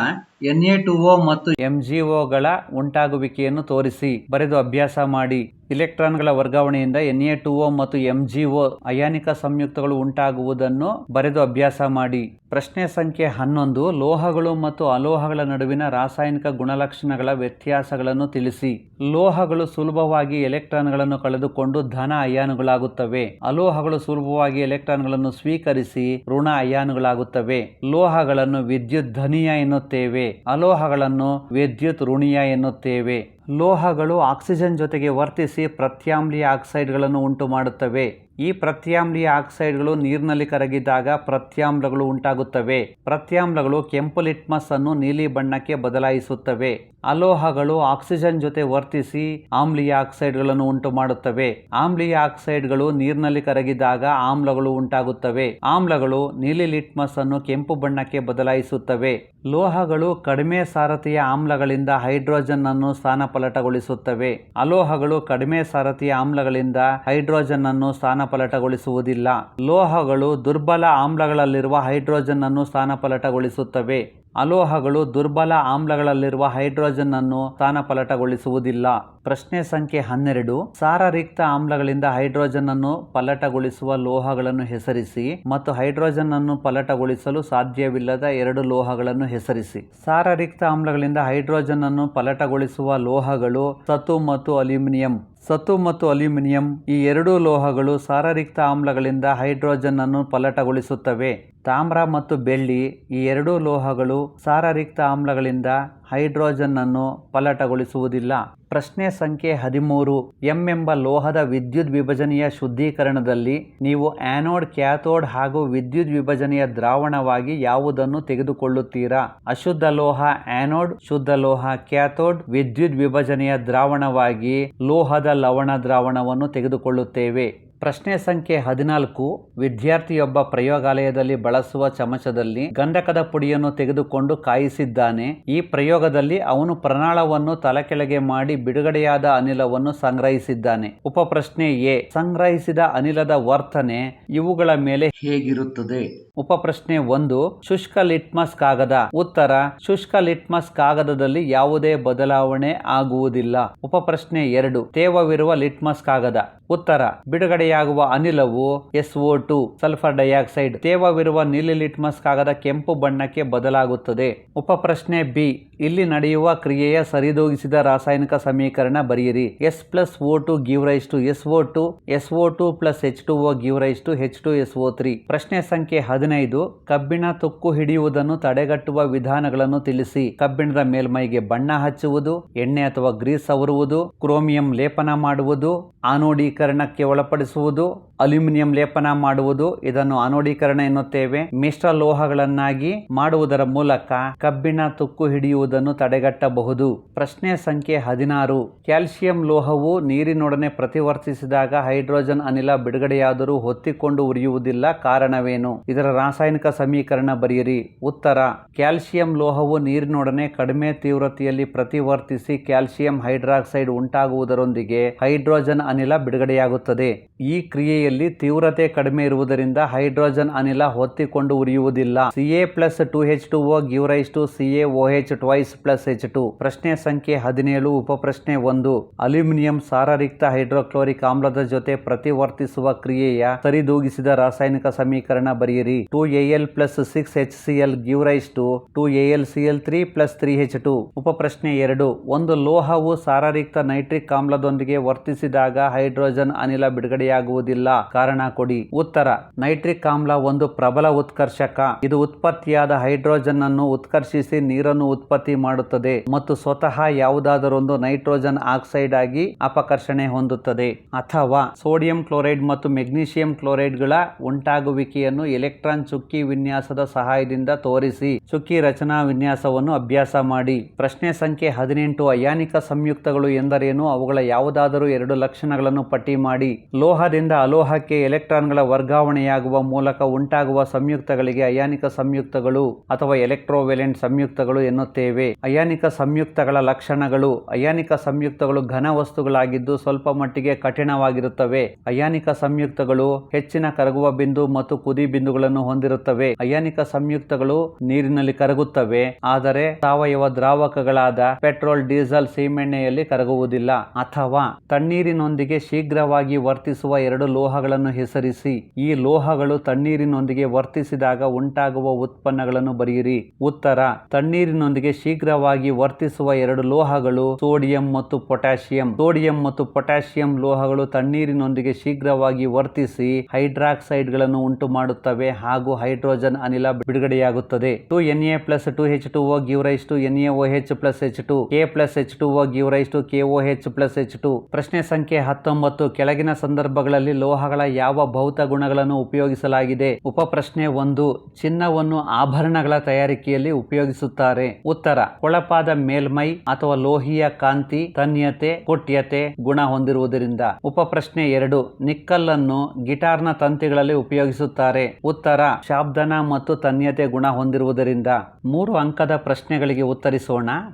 Na2O ಮತ್ತು MgOಗಳ ಉಂಟಾಗುವಿಕೆಯನ್ನು ತೋರಿಸಿ. ಬರೆದು ಅಭ್ಯಾಸ ಮಾಡಿ. ಇಲೆಕ್ಟ್ರಾನ್ಗಳ ವರ್ಗಾವಣೆಯಿಂದ Na2O ಮತ್ತು MgO ಅಯಾನಿಕ ಸಂಯುಕ್ತಗಳು ಉಂಟಾಗುವುದನ್ನು ಬರೆದು ಅಭ್ಯಾಸ ಮಾಡಿ. ಪ್ರಶ್ನೆ ಸಂಖ್ಯೆ 11. ಲೋಹಗಳು ಮತ್ತು ಅಲೋಹಗಳ ನಡುವಿನ ರಾಸಾಯನಿಕ ಗುಣಲಕ್ಷಣಗಳ ವ್ಯತ್ಯಾಸಗಳನ್ನು ತಿಳಿಸಿ. ಲೋಹಗಳು ಸುಲಭವಾಗಿ ಎಲೆಕ್ಟ್ರಾನ್ಗಳನ್ನು ಕಳೆದುಕೊಂಡು ಧನ ಅಯಾನುಗಳಾಗುತ್ತವೆ. ಅಲೋಹಗಳು ಸುಲಭವಾಗಿ ಎಲೆಕ್ಟ್ರಾನ್ಗಳನ್ನು ಸ್ವೀಕರಿಸಿ ಋಣ ಅಯಾನುಗಳಾಗುತ್ತವೆ. ಲೋಹಗಳನ್ನು ವಿದ್ಯುತ್ ಧನೀಯ ಎನ್ನುತ್ತೇವೆ. ಅಲೋಹಗಳನ್ನು ವಿದ್ಯುತ್ ಋಣೀಯ ಎನ್ನುತ್ತೇವೆ. ಲೋಹಗಳು ಆಕ್ಸಿಜನ್ ಜೊತೆಗೆ ವರ್ತಿಸಿ ಪ್ರತ್ಯಾಮ್ಲೀಯ ಆಕ್ಸೈಡ್ಗಳನ್ನು ಉಂಟು ಮಾಡುತ್ತವೆ. ಈ ಪ್ರತ್ಯಾಮ್ಲೀಯ ಆಕ್ಸೈಡ್ಗಳು ನೀರಿನಲ್ಲಿ ಕರಗಿದಾಗ ಪ್ರತ್ಯಾಮ್ಲಗಳು ಉಂಟಾಗುತ್ತವೆ. ಪ್ರತ್ಯಾಮ್ಲಗಳು ಕೆಂಪು ಲಿಟ್ಮಸ್ ಅನ್ನು ನೀಲಿ ಬಣ್ಣಕ್ಕೆ ಬದಲಾಯಿಸುತ್ತವೆ. ಅಲೋಹಗಳು ಆಕ್ಸಿಜನ್ ಜೊತೆ ವರ್ತಿಸಿ ಆಮ್ಲೀಯ ಆಕ್ಸೈಡ್ಗಳನ್ನು ಉಂಟು ಮಾಡುತ್ತವೆ. ಆಮ್ಲೀಯ ಆಕ್ಸೈಡ್ಗಳು ನೀರಿನಲ್ಲಿ ಕರಗಿದಾಗ ಆಮ್ಲಗಳು ಉಂಟಾಗುತ್ತವೆ. ಆಮ್ಲಗಳು ನೀಲಿ ಲಿಟ್ಮಸ್ ಅನ್ನು ಕೆಂಪು ಬಣ್ಣಕ್ಕೆ ಬದಲಾಯಿಸುತ್ತವೆ. ಲೋಹಗಳು ಕಡಿಮೆ ಸಾರಥಿಯ ಆಮ್ಲಗಳಿಂದ ಹೈಡ್ರೋಜನ್ ಅನ್ನು ಸ್ಥಾನಪಲ್ಲಟಗೊಳಿಸುತ್ತವೆ. ಅಲೋಹಗಳು ಕಡಿಮೆ ಸಾರಥಿಯ ಆಮ್ಲಗಳಿಂದ ಹೈಡ್ರೋಜನ್ ಅನ್ನು ಸ್ಥಾನಪಲ್ಲಟಗೊಳಿಸುವುದಿಲ್ಲ. ಲೋಹಗಳು ದುರ್ಬಲ ಆಮ್ಲಗಳಲ್ಲಿರುವ ಹೈಡ್ರೋಜನ್ ಅನ್ನು ಸ್ಥಾನಪಲ್ಲಟಗೊಳಿಸುತ್ತವೆ. ಅಲೋಹಗಳು ದುರ್ಬಲ ಆಮ್ಲಗಳಲ್ಲಿರುವ ಹೈಡ್ರೋಜನ್ ಅನ್ನು ಸ್ಥಾನಪಲ್ಲಟಗೊಳಿಸುವುದಿಲ್ಲ. ಪ್ರಶ್ನೆ ಸಂಖ್ಯೆ 12. ಸಾರರಿಕ್ತ ಆಮ್ಲಗಳಿಂದ ಹೈಡ್ರೋಜನ್ ಅನ್ನು ಪಲ್ಲಟಗೊಳಿಸುವ ಲೋಹಗಳನ್ನು ಹೆಸರಿಸಿ ಮತ್ತು ಹೈಡ್ರೋಜನ್ ಅನ್ನು ಪಲ್ಲಟಗೊಳಿಸಲು ಸಾಧ್ಯವಿಲ್ಲದ 2 ಲೋಹಗಳನ್ನು ಹೆಸರಿಸಿ. ಸಾರರಿಕ್ತ ಆಮ್ಲಗಳಿಂದ ಹೈಡ್ರೋಜನ್ ಅನ್ನು ಪಲ್ಲಟಗೊಳಿಸುವ ಲೋಹಗಳು ಸತು ಮತ್ತು ಅಲ್ಯೂಮಿನಿಯಂ. ಸತು ಮತ್ತು ಅಲ್ಯೂಮಿನಿಯಂ ಈ 2 ಲೋಹಗಳು ಸಾರರಿಕ್ತ ಆಮ್ಲಗಳಿಂದ ಹೈಡ್ರೋಜನ್ ಅನ್ನು ಪಲ್ಲಟಗೊಳಿಸುತ್ತವೆ. ತಾಮ್ರ ಮತ್ತು ಬೆಳ್ಳಿ ಈ 2 ಲೋಹಗಳು ಸಾರರಿಕ್ತ ಆಮ್ಲಗಳಿಂದ ಹೈಡ್ರೋಜನ್ ಅನ್ನು ಪಲ್ಲಟಗೊಳಿಸುವುದಿಲ್ಲ. ಪ್ರಶ್ನೆ ಸಂಖ್ಯೆ 13. M ಎಂಬ ಲೋಹದ ವಿದ್ಯುತ್ ವಿಭಜನೆಯ ಶುದ್ಧೀಕರಣದಲ್ಲಿ ನೀವು ಆ್ಯನೋಡ್, ಕ್ಯಾಥೋಡ್ ಹಾಗೂ ವಿದ್ಯುತ್ ವಿಭಜನೆಯ ದ್ರಾವಣವಾಗಿ ಯಾವುದನ್ನು ತೆಗೆದುಕೊಳ್ಳುತ್ತೀರಾ? ಅಶುದ್ಧ ಲೋಹ ಆ್ಯನೋಡ್, ಶುದ್ಧ ಲೋಹ ಕ್ಯಾಥೋಡ್. ವಿದ್ಯುತ್ ವಿಭಜನೆಯ ದ್ರಾವಣವಾಗಿ ಲೋಹದ ಲವಣ ದ್ರಾವಣವನ್ನು ತೆಗೆದುಕೊಳ್ಳುತ್ತೇವೆ. ಪ್ರಶ್ನೆ ಸಂಖ್ಯೆ 14. ವಿದ್ಯಾರ್ಥಿಯೊಬ್ಬ ಪ್ರಯೋಗಾಲಯದಲ್ಲಿ ಬಳಸುವ ಚಮಚದಲ್ಲಿ ಗಂಧಕದ ಪುಡಿಯನ್ನು ತೆಗೆದುಕೊಂಡು ಕಾಯಿಸಿದ್ದಾನೆ. ಈ ಪ್ರಯೋಗದಲ್ಲಿ ಅವನು ಪ್ರನಾಳವನ್ನು ತಲೆಕೆಳಗೆ ಮಾಡಿ ಬಿಡುಗಡೆಯಾದ ಅನಿಲವನ್ನು ಸಂಗ್ರಹಿಸಿದ್ದಾನೆ. ಉಪಪ್ರಶ್ನೆ ಎ. ಸಂಗ್ರಹಿಸಿದ ಅನಿಲದ ವರ್ತನೆ ಇವುಗಳ ಮೇಲೆ ಹೇಗಿರುತ್ತದೆ? ಉಪಪ್ರಶ್ನೆ 1. ಶುಷ್ಕ ಲಿಟ್ಮಸ್ ಕಾಗದ. ಉತ್ತರ: ಶುಷ್ಕ ಲಿಟ್ಮಸ್ ಕಾಗದದಲ್ಲಿ ಯಾವುದೇ ಬದಲಾವಣೆ ಆಗುವುದಿಲ್ಲ. ಉಪಪ್ರಶ್ನೆ 2. ತೇವವಿರುವ ಲಿಟ್ಮಸ್ ಕಾಗದ. ಉತ್ತರ: ಬಿಡುಗಡೆಯಾಗುವ ಅನಿಲವು SO2 ಸಲ್ಫರ್ ಡೈಆಕ್ಸೈಡ್. ತೇವವಿರುವ ನೀಲಿ ಲಿಟ್ಮಸ್ ಕಾಗದ ಕೆಂಪು ಬಣ್ಣಕ್ಕೆ ಬದಲಾಗುತ್ತದೆ. ಉಪಪ್ರಶ್ನೆ ಬಿ. ಇಲ್ಲಿ ನಡೆಯುವ ಕ್ರಿಯೆಯ ಸರಿದೂಗಿಸಿದ ರಾಸಾಯನಿಕ ಸಮೀಕರಣ ಬರೆಯಿರಿ. S+O2 give rise to SO2, SO2 plus H2O give rise to H2SO3. ಪ್ರಶ್ನೆ ಸಂಖ್ಯೆ 15. ಕಬ್ಬಿಣ ತುಕ್ಕು ಹಿಡಿಯುವುದನ್ನು ತಡೆಗಟ್ಟುವ ವಿಧಾನಗಳನ್ನು ತಿಳಿಸಿ. ಕಬ್ಬಿಣದ ಮೇಲ್ಮೈಗೆ ಬಣ್ಣ ಹಚ್ಚುವುದು, ಎಣ್ಣೆ ಅಥವಾ ಗ್ರೀಸ್ ಸವರುವುದು, ಕ್ರೋಮಿಯಂ ಲೇಪನ ಮಾಡುವುದು, ಆನೋಡೀಕರಣಕ್ಕೆ ಒಳಪಡಿಸುವುದು, ಅಲ್ಯೂಮಿನಿಯಂ ಲೇಪನ ಮಾಡುವುದು. ಇದನ್ನು ಆನೋಡೀಕರಣ ಎನ್ನುತ್ತೇವೆ. ಮಿಶ್ರ ಲೋಹಗಳನ್ನಾಗಿ ಮಾಡುವುದರ ಮೂಲಕ ಕಬ್ಬಿಣ ತುಕ್ಕು ಹಿಡಿಯುವುದನ್ನು ತಡೆಗಟ್ಟಬಹುದು. ಪ್ರಶ್ನೆ ಸಂಖ್ಯೆ 16. ಕ್ಯಾಲ್ಸಿಯಂ ಲೋಹವು ನೀರಿನೊಡನೆ ಪ್ರತಿವರ್ತಿಸಿದಾಗ ಹೈಡ್ರೋಜನ್ ಅನಿಲ ಬಿಡುಗಡೆಯಾದರೂ ಹೊತ್ತಿಕೊಂಡು ಉರಿಯುವುದಿಲ್ಲ. ಕಾರಣವೇನು? ಇದರ ರಾಸಾಯನಿಕ ಸಮೀಕರಣ ಬರೆಯಿರಿ. ಉತ್ತರ: ಕ್ಯಾಲ್ಸಿಯಂ ಲೋಹವು ನೀರಿನೊಡನೆ ಕಡಿಮೆ ತೀವ್ರತೆಯಲ್ಲಿ ಪ್ರತಿವರ್ತಿಸಿ ಕ್ಯಾಲ್ಸಿಯಂ ಹೈಡ್ರಾಕ್ಸೈಡ್ ಉಂಟಾಗುವುದರೊಂದಿಗೆ ಹೈಡ್ರೋಜನ್ ಅನಿಲ ಬಿಡುಗಡೆಯಾಗುತ್ತದೆ. ಈ ಕ್ರಿಯೆಯಲ್ಲಿ ತೀವ್ರತೆ ಕಡಿಮೆ ಇರುವುದರಿಂದ ಹೈಡ್ರೋಜನ್ ಅನಿಲ ಹೊತ್ತಿಕೊಂಡು ಉರಿಯುವುದಿಲ್ಲ. Ca+2H2O give rise to CaOH twice plus H2. ಪ್ರಶ್ನೆ ಸಂಖ್ಯೆ 17. ಉಪಪ್ರಶ್ನೆ 1. ಅಲ್ಯೂಮಿನಿಯಂ ಸಾರರಿಕ್ತ ಹೈಡ್ರೋಕ್ಲೋರಿಕ್ ಆಮ್ಲದ ಜೊತೆ ಪ್ರತಿವರ್ತಿಸುವ ಕ್ರಿಯೆಯ ಸರಿದೂಗಿಸಿದ ರಾಸಾಯನಿಕ ಸಮೀಕರಣ ಬರೆಯಿರಿ. 2Al plus 6HCl give rise to 2AlCl3 plus 3H2. ಉಪಪ್ರಶ್ನೆ 2. ಒಂದು ಲೋಹವು ಸಾರರಿಕ್ತ ನೈಟ್ರಿಕ್ ಆಮ್ಲದೊಂದಿಗೆ ವರ್ತಿಸಿದಾಗ ಹೈಡ್ರೋಜನ್ ಅನಿಲ ಬಿಡುಗಡೆಯಾಗುವುದಿಲ್ಲ. ಕಾರಣ ಕೊಡಿ. ಉತ್ತರ: ನೈಟ್ರಿಕ್ ಆಮ್ಲ ಒಂದು ಪ್ರಬಲ ಉತ್ಕರ್ಷಕ. ಇದು ಉತ್ಪತ್ತಿಯಾದ ಹೈಡ್ರೋಜನ್ ಅನ್ನು ಉತ್ಕರ್ಷಿಸಿ ನೀರನ್ನು ಉತ್ಪತ್ತಿ ಮಾಡುತ್ತದೆ ಮತ್ತು ಸ್ವತಃ ಯಾವುದಾದರೊಂದು ನೈಟ್ರೋಜನ್ ಆಕ್ಸೈಡ್ ಆಗಿ ಅಪಕರ್ಷಣೆ ಹೊಂದುತ್ತದೆ. ಅಥವಾ ಸೋಡಿಯಂ ಕ್ಲೋರೈಡ್ ಮತ್ತು ಮೆಗ್ನೀಷಿಯಂ ಕ್ಲೋರೈಡ್ಗಳ ಉಂಟಾಗುವಿಕೆಯನ್ನು ಎಲೆಕ್ಟ್ರಾನ್ ಚುಕ್ಕಿ ವಿನ್ಯಾಸದ ಸಹಾಯದಿಂದ ತೋರಿಸಿ. ಚುಕ್ಕಿ ರಚನಾ ವಿನ್ಯಾಸವನ್ನು ಅಭ್ಯಾಸ ಮಾಡಿ. ಪ್ರಶ್ನೆ ಸಂಖ್ಯೆ 18. ಅಯಾನಿಕ ಸಂಯುಕ್ತಗಳು ಎಂದರೇನು? ಅವುಗಳ ಯಾವುದಾದರೂ 2 ಲಕ್ಷಣಗಳನ್ನು ಪಟ್ಟಿ ಮಾಡಿ. ಲೋಹದಿಂದ ಅಲೋಹ ಲೋಹಕ್ಕೆ ಎಲೆಕ್ಟ್ರಾನ್ಗಳ ವರ್ಗಾವಣೆಯಾಗುವ ಮೂಲಕ ಉಂಟಾಗುವ ಸಂಯುಕ್ತಗಳಿಗೆ ಅಯಾನಿಕ ಸಂಯುಕ್ತಗಳು ಅಥವಾ ಎಲೆಕ್ಟ್ರೋವೆಲೆಂಟ್ ಸಂಯುಕ್ತಗಳು ಎನ್ನುತ್ತೇವೆ. ಅಯಾನಿಕ ಸಂಯುಕ್ತಗಳ ಲಕ್ಷಣಗಳು. ಅಯಾನಿಕ ಸಂಯುಕ್ತಗಳು ಘನ ವಸ್ತುಗಳಾಗಿದ್ದು ಸ್ವಲ್ಪ ಮಟ್ಟಿಗೆ ಕಠಿಣವಾಗಿರುತ್ತವೆ. ಅಯಾನಿಕ ಸಂಯುಕ್ತಗಳು ಹೆಚ್ಚಿನ ಕರಗುವ ಬಿಂದು ಮತ್ತು ಕುದಿ ಬಿಂದುಗಳನ್ನು ಹೊಂದಿರುತ್ತವೆ. ಅಯಾನಿಕ ಸಂಯುಕ್ತಗಳು ನೀರಿನಲ್ಲಿ ಕರಗುತ್ತವೆ, ಆದರೆ ಸಾವಯವ ದ್ರಾವಕಗಳಾದ ಪೆಟ್ರೋಲ್, ಡೀಸೆಲ್, ಸೀಮೆಎಣ್ಣೆಯಲ್ಲಿ ಕರಗುವುದಿಲ್ಲ. ಅಥವಾ ತಣ್ಣೀರಿನೊಂದಿಗೆ ಶೀಘ್ರವಾಗಿ ವರ್ತಿಸುವ ಎರಡು ಲೋಹಗಳನ್ನು ಹೆಸರಿಸಿ. ಈ ಲೋಹಗಳು ತಣ್ಣೀರಿನೊಂದಿಗೆ ವರ್ತಿಸಿದಾಗ ಉಂಟಾಗುವ ಉತ್ಪನ್ನಗಳನ್ನು ಬರೆಯಿರಿ. ಉತ್ತರ: ತಣ್ಣೀರಿನೊಂದಿಗೆ ಶೀಘ್ರವಾಗಿ ವರ್ತಿಸುವ ಎರಡು ಲೋಹಗಳು ಸೋಡಿಯಂ ಮತ್ತು ಪೊಟ್ಯಾಷಿಯಂ. ಸೋಡಿಯಂ ಮತ್ತು ಪೊಟ್ಯಾಷಿಯಂ ಲೋಹಗಳು ತಣ್ಣೀರಿನೊಂದಿಗೆ ಶೀಘ್ರವಾಗಿ ವರ್ತಿಸಿ ಹೈಡ್ರಾಕ್ಸೈಡ್ ಗಳನ್ನು ಉಂಟು ಮಾಡುತ್ತವೆ ಹಾಗೂ ಹೈಡ್ರೋಜನ್ ಅನಿಲ ಬಿಡುಗಡೆಯಾಗುತ್ತದೆ. 2Na+2H2O give rise to NaOH+H2. K+H2O give rise to KOH+H2. ಪ್ರಶ್ನೆ ಸಂಖ್ಯೆ 19. ಕೆಳಗಿನ ಸಂದರ್ಭಗಳಲ್ಲಿ ಲೋಹಗಳ ಯಾವ ಭೌತ ಗುಣಗಳನ್ನು ಉಪಯೋಗಿಸಲಾಗಿದೆ? ಉಪಪ್ರಶ್ನೆ 1. ಚಿನ್ನವನ್ನು ಆಭರಣಗಳ ತಯಾರಿಕೆಯಲ್ಲಿ ಉಪಯೋಗಿಸುತ್ತಾರೆ. ಉತ್ತರ: ಕೊಳಪಾದ ಮೇಲ್ಮೈ ಅಥವಾ ಲೋಹೀಯ ಕಾಂತಿ, ತನ್ಯತೆ, ಕುಟ್ಯತೆ ಗುಣ ಹೊಂದಿರುವುದರಿಂದ. ಉಪಪ್ರಶ್ನೆ 2. ನಿಕ್ಕಲ್ಲನ್ನು ಗಿಟಾರ್ನ ತಂತಿಗಳಲ್ಲಿ ಉಪಯೋಗಿಸುತ್ತಾರೆ. ಉತ್ತರ: ಶಾಬ್ದನ ಮತ್ತು ತನ್ಯತೆ ಗುಣ ಹೊಂದಿರುವುದರಿಂದ. 3 ಅಂಕದ ಪ್ರಶ್ನೆಗಳಿಗೆ ಉತ್ತರಿಸೋಣ.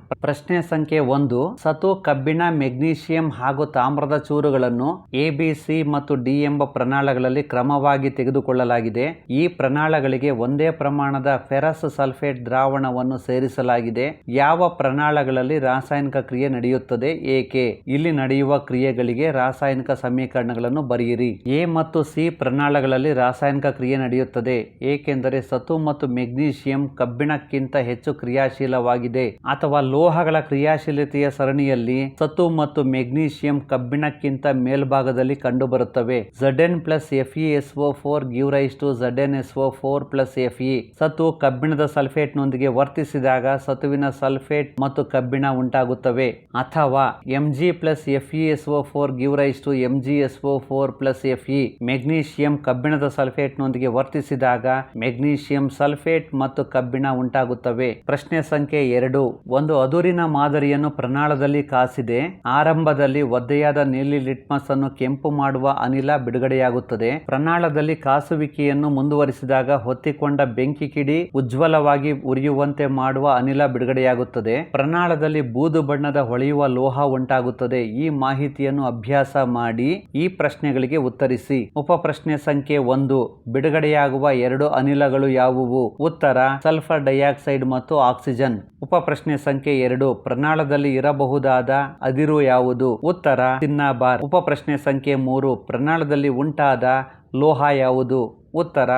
ಪ್ರಶ್ನೆ ಸಂಖ್ಯೆ 1. ಸತು, ಕಬ್ಬಿಣ, ಮೆಗ್ನೀಷಿಯಂ ಹಾಗೂ ತಾಮ್ರದ ಚೂರುಗಳನ್ನು A, B, C ಮತ್ತು D ಎಂಬ ಪ್ರಣಾಳಗಳಲ್ಲಿ ಕ್ರಮವಾಗಿ ತೆಗೆದುಕೊಳ್ಳಲಾಗಿದೆ. ಈ ಪ್ರಣಾಳಗಳಿಗೆ ಒಂದೇ ಪ್ರಮಾಣದ ಫೆರಸ್ ಸಲ್ಫೇಟ್ ದ್ರಾವಣವನ್ನು ಸೇರಿಸಲಾಗಿದೆ. ಯಾವ ಪ್ರಣಾಳಗಳಲ್ಲಿ ರಾಸಾಯನಿಕ ಕ್ರಿಯೆ ನಡೆಯುತ್ತದೆ, ಏಕೆ? ಇಲ್ಲಿ ನಡೆಯುವ ಕ್ರಿಯೆಗಳಿಗೆ ರಾಸಾಯನಿಕ ಸಮೀಕರಣಗಳನ್ನು ಬರೆಯಿರಿ. A ಮತ್ತು C ಪ್ರಣಾಳಗಳಲ್ಲಿ ರಾಸಾಯನಿಕ ಕ್ರಿಯೆ ನಡೆಯುತ್ತದೆ ಏಕೆಂದರೆ ಸತು ಮತ್ತು ಮೆಗ್ನೀಷಿಯಂ ಕಬ್ಬಿಣಕ್ಕಿಂತ ಹೆಚ್ಚು ಕ್ರಿಯಾಶೀಲವಾಗಿದೆ. ಅಥವಾ ಲೋಹಗಳ ಕ್ರಿಯಾಶೀಲತೆಯ ಸರಣಿಯಲ್ಲಿ ಸತು ಮತ್ತು ಮೆಗ್ನೀಷಿಯಂ ಕಬ್ಬಿಣಕ್ಕಿಂತ ಮೇಲ್ಭಾಗದಲ್ಲಿ ಕಂಡುಬರುತ್ತವೆ. Zn+FeSO4 give rise to ZnSO4+Fe. ಸತು ಕಬ್ಬಿಣದ ಸಲ್ಫೇಟ್ನೊಂದಿಗೆ ವರ್ತಿಸಿದಾಗ ಸತುವಿನ ಸಲ್ಫೇಟ್ ಮತ್ತು ಕಬ್ಬಿಣ ಉಂಟಾಗುತ್ತವೆ. ಅಥವಾ Mg+FeSO4 give rise to MgSO4+Fe. Magnesium ಕಬ್ಬಿಣದ ಸಲ್ಫೇಟ್ನೊಂದಿಗೆ ವರ್ತಿಸಿದಾಗ ಮೆಗ್ನೀಷಿಯಂ ಸಲ್ಫೇಟ್ ಮತ್ತು ಕಬ್ಬಿಣ ಉಂಟಾಗುತ್ತವೆ. ಪ್ರಶ್ನೆ ಸಂಖ್ಯೆ 2. ಒಂದು ಅದುರಿನ ಮಾದರಿಯನ್ನು ಪ್ರಣಾಳದಲ್ಲಿ ಕಾಸಿದೆ. ಆರಂಭದಲ್ಲಿ ಒದ್ದೆಯಾದ ನೀಲಿ ಲಿಟ್ಮಸ್ ಅನ್ನು ಕೆಂಪು ಮಾಡುವ ಅನಿಲ ಬಿಡುಗಡೆಯಾಗುತ್ತದೆ. ಪ್ರಣಾಳದಲ್ಲಿ ಕಾಸುವಿಕೆಯನ್ನು ಮುಂದುವರಿಸಿದಾಗ ಹೊತ್ತಿಕೊಂಡ ಬೆಂಕಿ ಕಿಡಿ ಉಜ್ವಲವಾಗಿ ಉರಿಯುವಂತೆ ಮಾಡುವ ಅನಿಲ ಬಿಡುಗಡೆಯಾಗುತ್ತದೆ. ಪ್ರಣಾಳದಲ್ಲಿ ಬೂದು ಬಣ್ಣದ ಹೊಳೆಯುವ ಲೋಹ ಉಂಟಾಗುತ್ತದೆ. ಈ ಮಾಹಿತಿಯನ್ನು ಅಭ್ಯಾಸ ಮಾಡಿ ಈ ಪ್ರಶ್ನೆಗಳಿಗೆ ಉತ್ತರಿಸಿ. ಉಪಪ್ರಶ್ನೆ ಸಂಖ್ಯೆ 1. ಬಿಡುಗಡೆಯಾಗುವ ಎರಡು ಅನಿಲಗಳು ಯಾವುವು? ಉತ್ತರ: ಸಲ್ಫರ್ ಡೈಆಕ್ಸೈಡ್ ಮತ್ತು ಆಕ್ಸಿಜನ್. ಉಪಪ್ರಶ್ನೆ ಸಂಖ್ಯೆ 2. ಪ್ರಣಾಳದಲ್ಲಿ ಇರಬಹುದಾದ ಅದಿರು ಯಾವುದು? ಉತ್ತರ: ಸಿನ್ನಾಬಾರ್. ಉಪಪ್ರಶ್ನೆ ಸಂಖ್ಯೆ 3. ಪ್ರಣಾಳದಲ್ಲಿ ಉಂಟಾದ ಲೋಹ ಯಾವುದು? ಉತ್ತರ: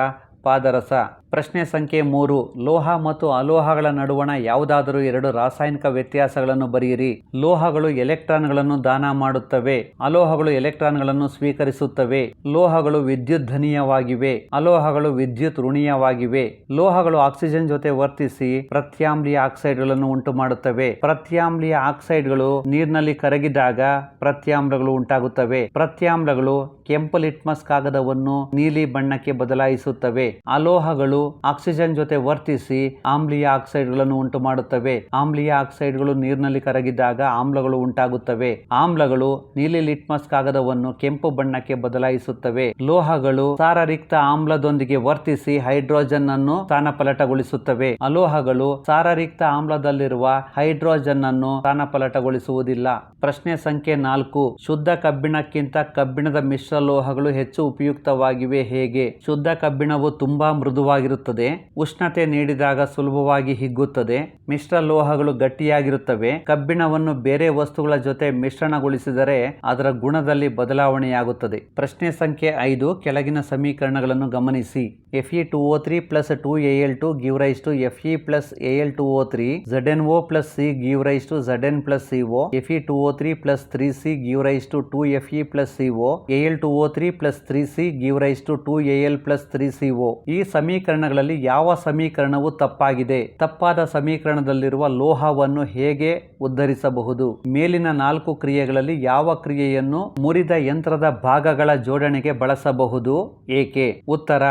ಪಾದರಸ. ಪ್ರಶ್ನೆ ಸಂಖ್ಯೆ 3. ಲೋಹ ಮತ್ತು ಅಲೋಹಗಳ ನಡುವಣ ಯಾವುದಾದರೂ ಎರಡು ರಾಸಾಯನಿಕ ವ್ಯತ್ಯಾಸಗಳನ್ನು ಬರೆಯಿರಿ. ಲೋಹಗಳು ಎಲೆಕ್ಟ್ರಾನ್ಗಳನ್ನು ದಾನ ಮಾಡುತ್ತವೆ. ಅಲೋಹಗಳು ಎಲೆಕ್ಟ್ರಾನ್ಗಳನ್ನು ಸ್ವೀಕರಿಸುತ್ತವೆ. ಲೋಹಗಳು ವಿದ್ಯುದ್ಧನೀಯವಾಗಿವೆ. ಅಲೋಹಗಳು ವಿದ್ಯುತ್ ಋಣೀಯವಾಗಿವೆ. ಲೋಹಗಳು ಆಕ್ಸಿಜನ್ ಜೊತೆ ವರ್ತಿಸಿ ಪ್ರತ್ಯಾಮ್ಲೀಯ ಆಕ್ಸೈಡ್ಗಳನ್ನು ಉಂಟು ಮಾಡುತ್ತವೆ. ಪ್ರತ್ಯಾಮ್ಲೀಯ ಆಕ್ಸೈಡ್ಗಳು ನೀರಿನಲ್ಲಿ ಕರಗಿದಾಗ ಪ್ರತ್ಯಾಮ್ಲಗಳು ಉಂಟಾಗುತ್ತವೆ. ಪ್ರತ್ಯಾಮ್ಲಗಳು ಕೆಂಪು ಲಿಟ್ಮಸ್ ಕಾಗದವನ್ನು ನೀಲಿ ಬಣ್ಣಕ್ಕೆ ಬದಲಾಯಿಸುತ್ತವೆ. ಅಲೋಹಗಳು ಆಕ್ಸಿಜನ್ ಜೊತೆ ವರ್ತಿಸಿ ಆಮ್ಲೀಯ ಆಕ್ಸೈಡ್ಗಳನ್ನು ಉಂಟು ಮಾಡುತ್ತವೆ. ಆಮ್ಲೀಯ ಆಕ್ಸೈಡ್ಗಳು ನೀರಿನಲ್ಲಿ ಕರಗಿದಾಗ ಆಮ್ಲಗಳು ಉಂಟಾಗುತ್ತವೆ. ಆಮ್ಲಗಳು ನೀಲಿ ಲಿಟ್ಮಸ್ ಕಾಗದವನ್ನು ಕೆಂಪು ಬಣ್ಣಕ್ಕೆ ಬದಲಾಯಿಸುತ್ತವೆ. ಲೋಹಗಳು ಸಾರರಿಕ್ತ ಆಮ್ಲದೊಂದಿಗೆ ವರ್ತಿಸಿ ಹೈಡ್ರೋಜನ್ ಅನ್ನು ಸ್ಥಾನಪಲಟಗೊಳಿಸುತ್ತವೆ. ಅಲೋಹಗಳು ಸಾರರಿಕ್ತ ಆಮ್ಲದಲ್ಲಿರುವ ಹೈಡ್ರೋಜನ್ ಅನ್ನು ಸ್ಥಾನಪಲಟಗೊಳಿಸುವುದಿಲ್ಲ. ಪ್ರಶ್ನೆ ಸಂಖ್ಯೆ 4. ಶುದ್ಧ ಕಬ್ಬಿಣಕ್ಕಿಂತ ಕಬ್ಬಿಣದ ಮಿಶ್ರ ಲೋಹಗಳು ಹೆಚ್ಚು ಉಪಯುಕ್ತವಾಗಿವೆ, ಹೇಗೆ? ಶುದ್ಧ ಕಬ್ಬಿಣವು ತುಂಬಾ ಮೃದುವಾಗಿರುತ್ತದೆ. ಉಷ್ಣತೆ ನೀಡಿದಾಗ ಸುಲಭವಾಗಿ ಹಿಗ್ಗುತ್ತದೆ. ಮಿಶ್ರ ಲೋಹಗಳು ಗಟ್ಟಿಯಾಗಿರುತ್ತವೆ. ಕಬ್ಬಿಣವನ್ನು ಬೇರೆ ವಸ್ತುಗಳ ಜೊತೆ ಮಿಶ್ರಣಗೊಳಿಸಿದರೆ ಅದರ ಗುಣದಲ್ಲಿ ಬದಲಾವಣೆಯಾಗುತ್ತದೆ. ಪ್ರಶ್ನೆ ಸಂಖ್ಯೆ 5. ಕೆಳಗಿನ ಸಮೀಕರಣಗಳನ್ನು ಗಮನಿಸಿ. Fe2O3+2Al2 give rise to Fe+Al2O3. ZnO+C give rise to Zn+CO. Fe2O3+3C give rise to 2Fe+CO. Al2O3+3C give rise to 2Al+3CO. ಈ ಸಮೀಕರಣ ಸಮೀಕರಣಗಳಲ್ಲಿ ಯಾವ ಸಮೀಕರಣವು ತಪ್ಪಾಗಿದೆ? ತಪ್ಪಾದ ಸಮೀಕರಣದಲ್ಲಿರುವ ಲೋಹವನ್ನು ಹೇಗೆ ಉದ್ಧರಿಸಬಹುದು? ಮೇಲಿನ 4 ಕ್ರಿಯೆಗಳಲ್ಲಿ ಯಾವ ಕ್ರಿಯೆಯನ್ನು ಮುರಿದ ಯಂತ್ರದ ಭಾಗಗಳ ಜೋಡಣೆಗೆ ಬಳಸಬಹುದು? ಏಕೆ? ಉತ್ತರ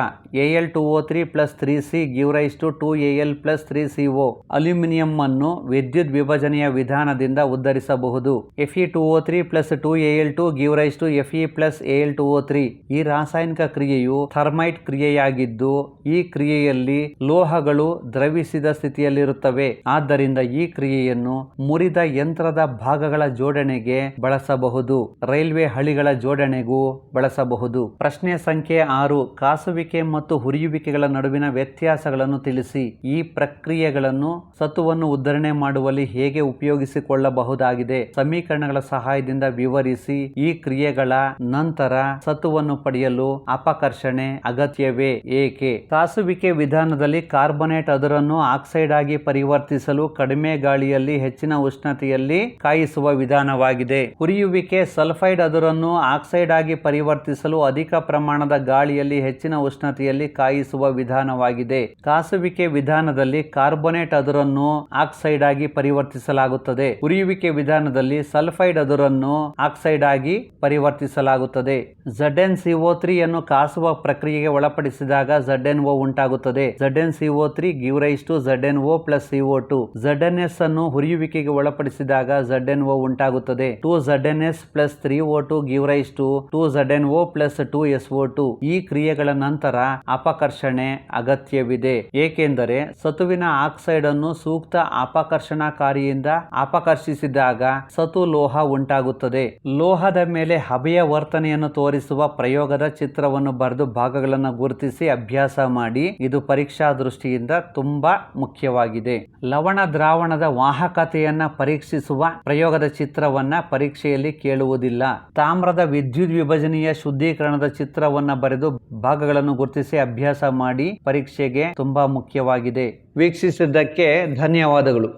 Al2O3 + 3C give rise to 2Al + 3CO. Aluminium ಅನ್ನು ವಿದ್ಯುತ್ ವಿಭಜನೆಯ ವಿಧಾನದಿಂದ ಉದ್ಧರಿಸಬಹುದು. Fe2O3 + 2Al2 give rise to Fe + Al2O3. ಈ ರಾಸಾಯನಿಕ ಕ್ರಿಯೆಯು ಥರ್ಮೈಟ್ ಕ್ರಿಯೆಯಾಗಿದ್ದು ಈ ಕ್ರಿಯೆಯಲ್ಲಿ ಲೋಹಗಳು ದ್ರವಿಸಿದ ಸ್ಥಿತಿಯಲ್ಲಿರುತ್ತವೆ. ಆದ್ದರಿಂದ ಈ ಕ್ರಿಯೆಯನ್ನು ಮುರಿದ ಯಂತ್ರದ ಭಾಗಗಳ ಜೋಡಣೆಗೆ ಬಳಸಬಹುದು. ರೈಲ್ವೆ ಹಳಿಗಳ ಜೋಡಣೆಗೂ ಬಳಸಬಹುದು. ಪ್ರಶ್ನೆ ಸಂಖ್ಯೆ 6. ಕಾಸುವಿಕೆ ಮತ್ತು ಹುರಿಯುವಿಕೆಗಳ ನಡುವಿನ ವ್ಯತ್ಯಾಸಗಳನ್ನು ತಿಳಿಸಿ. ಈ ಪ್ರಕ್ರಿಯೆಗಳನ್ನು ಸತುವನ್ನು ಉದ್ಧರಣೆ ಮಾಡುವಲ್ಲಿ ಹೇಗೆ ಉಪಯೋಗಿಸಿಕೊಳ್ಳಬಹುದಾಗಿದೆ? ಸಮೀಕರಣಗಳ ಸಹಾಯದಿಂದ ವಿವರಿಸಿ. ಈ ಕ್ರಿಯೆಗಳ ನಂತರ ಸತುವನ್ನು ಪಡೆಯಲು ಅಪಕರ್ಷಣೆ ಅಗತ್ಯವೇ? ಏಕೆ? ಕಾಸುವಿಕೆ ವಿಧಾನದಲ್ಲಿ ಕಾರ್ಬೊನೇಟ್ ಅದುರನ್ನು ಆಕ್ಸೈಡ್ ಆಗಿ ಪರಿವರ್ತಿಸಲು ಕಡಿಮೆ ಗಾಳಿಯಲ್ಲಿ ಹೆಚ್ಚಿನ ಉಷ್ಣತೆಯಲ್ಲಿ ಕಾಯಿಸುವ ವಿಧಾನವಾಗಿದೆ. ಹುರಿಯುವಿಕೆ ಸಲ್ಫೈಡ್ ಅದುರನ್ನು ಆಕ್ಸೈಡ್ ಆಗಿ ಪರಿವರ್ತಿಸಲು ಅಧಿಕ ಪ್ರಮಾಣದ ಗಾಳಿಯಲ್ಲಿ ಹೆಚ್ಚಿನ ಉಷ್ಣತೆಯಲ್ಲಿ ಕಾಯಿಸುವ ವಿಧಾನವಾಗಿದೆ. ಕಾಸುವಿಕೆ ವಿಧಾನದಲ್ಲಿ ಕಾರ್ಬೊನೇಟ್ ಅದುರನ್ನು ಆಕ್ಸೈಡ್ ಆಗಿ ಪರಿವರ್ತಿಸಲಾಗುತ್ತದೆ. ಹುರಿಯುವಿಕೆ ವಿಧಾನದಲ್ಲಿ ಸಲ್ಫೈಡ್ ಅದುರನ್ನು ಆಕ್ಸೈಡ್ ಆಗಿ ಪರಿವರ್ತಿಸಲಾಗುತ್ತದೆ. ZnCO3 ಅನ್ನು ಕಾಸುವ ಪ್ರಕ್ರಿಯೆಗೆ ಒಳಪಡಿಸಿದಾಗ ZnO ಉಂಟಾಗುತ್ತದೆ. ZnCO3 give rise to ZnO + CO2. ZnS ಅನ್ನು ಹುರಿಯುವಿಕೆಗೆ ಒಳಪಡಿಸಿದಾಗ ZnO ಉಂಟಾಗುತ್ತದೆ. 2ZnS + 3O2 give rise to 2ZnO + 2SO2. ಈ ಕ್ರಿಯೆಗಳ ನಂತರ ಅಪಕರ್ಷಣೆ ಅಗತ್ಯವಿದೆ. ಏಕೆಂದರೆ ಸತುವಿನ ಆಕ್ಸೈಡ್ ಅನ್ನು ಸೂಕ್ತ ಅಪಕರ್ಷಣಕಾರಿಯಿಂದ ಅಪಕರ್ಷಿಸಿದಾಗ ಸತು ಲೋಹ ಉಂಟಾಗುತ್ತದೆ. ಲೋಹದ ಮೇಲೆ ಹಬೆಯ ವರ್ತನೆಯನ್ನು ತೋರಿಸುವ ಪ್ರಯೋಗದ ಚಿತ್ರವನ್ನು ಬರೆದು ಭಾಗಗಳನ್ನು ಗುರುತಿಸಿ ಅಭ್ಯಾಸ ಮಾಡಿ. ಇದು ಪರೀಕ್ಷಾ ದೃಷ್ಟಿಯಿಂದ ತುಂಬಾ ಮುಖ್ಯವಾಗಿದೆ. ಲವಣ ದ್ರಾವಣದ ವಾಹಕತೆಯನ್ನ ಪರೀಕ್ಷಿಸುವ ಪ್ರಯೋಗದ ಚಿತ್ರವನ್ನ ಪರೀಕ್ಷೆಯಲ್ಲಿ ಕೇಳುವುದಿಲ್ಲ. ತಾಮ್ರದ ವಿದ್ಯುತ್ ವಿಭಜನೆಯ ಶುದ್ಧೀಕರಣದ ಚಿತ್ರವನ್ನ ಬರೆದು ಭಾಗಗಳನ್ನು ಗುರುತಿಸಿ ಅಭ್ಯಾಸ ಮಾಡಿ. ಪರೀಕ್ಷೆಗೆ ತುಂಬಾ ಮುಖ್ಯವಾಗಿದೆ. ವೀಕ್ಷಿಸಿದ್ದಕ್ಕೆ ಧನ್ಯವಾದಗಳು.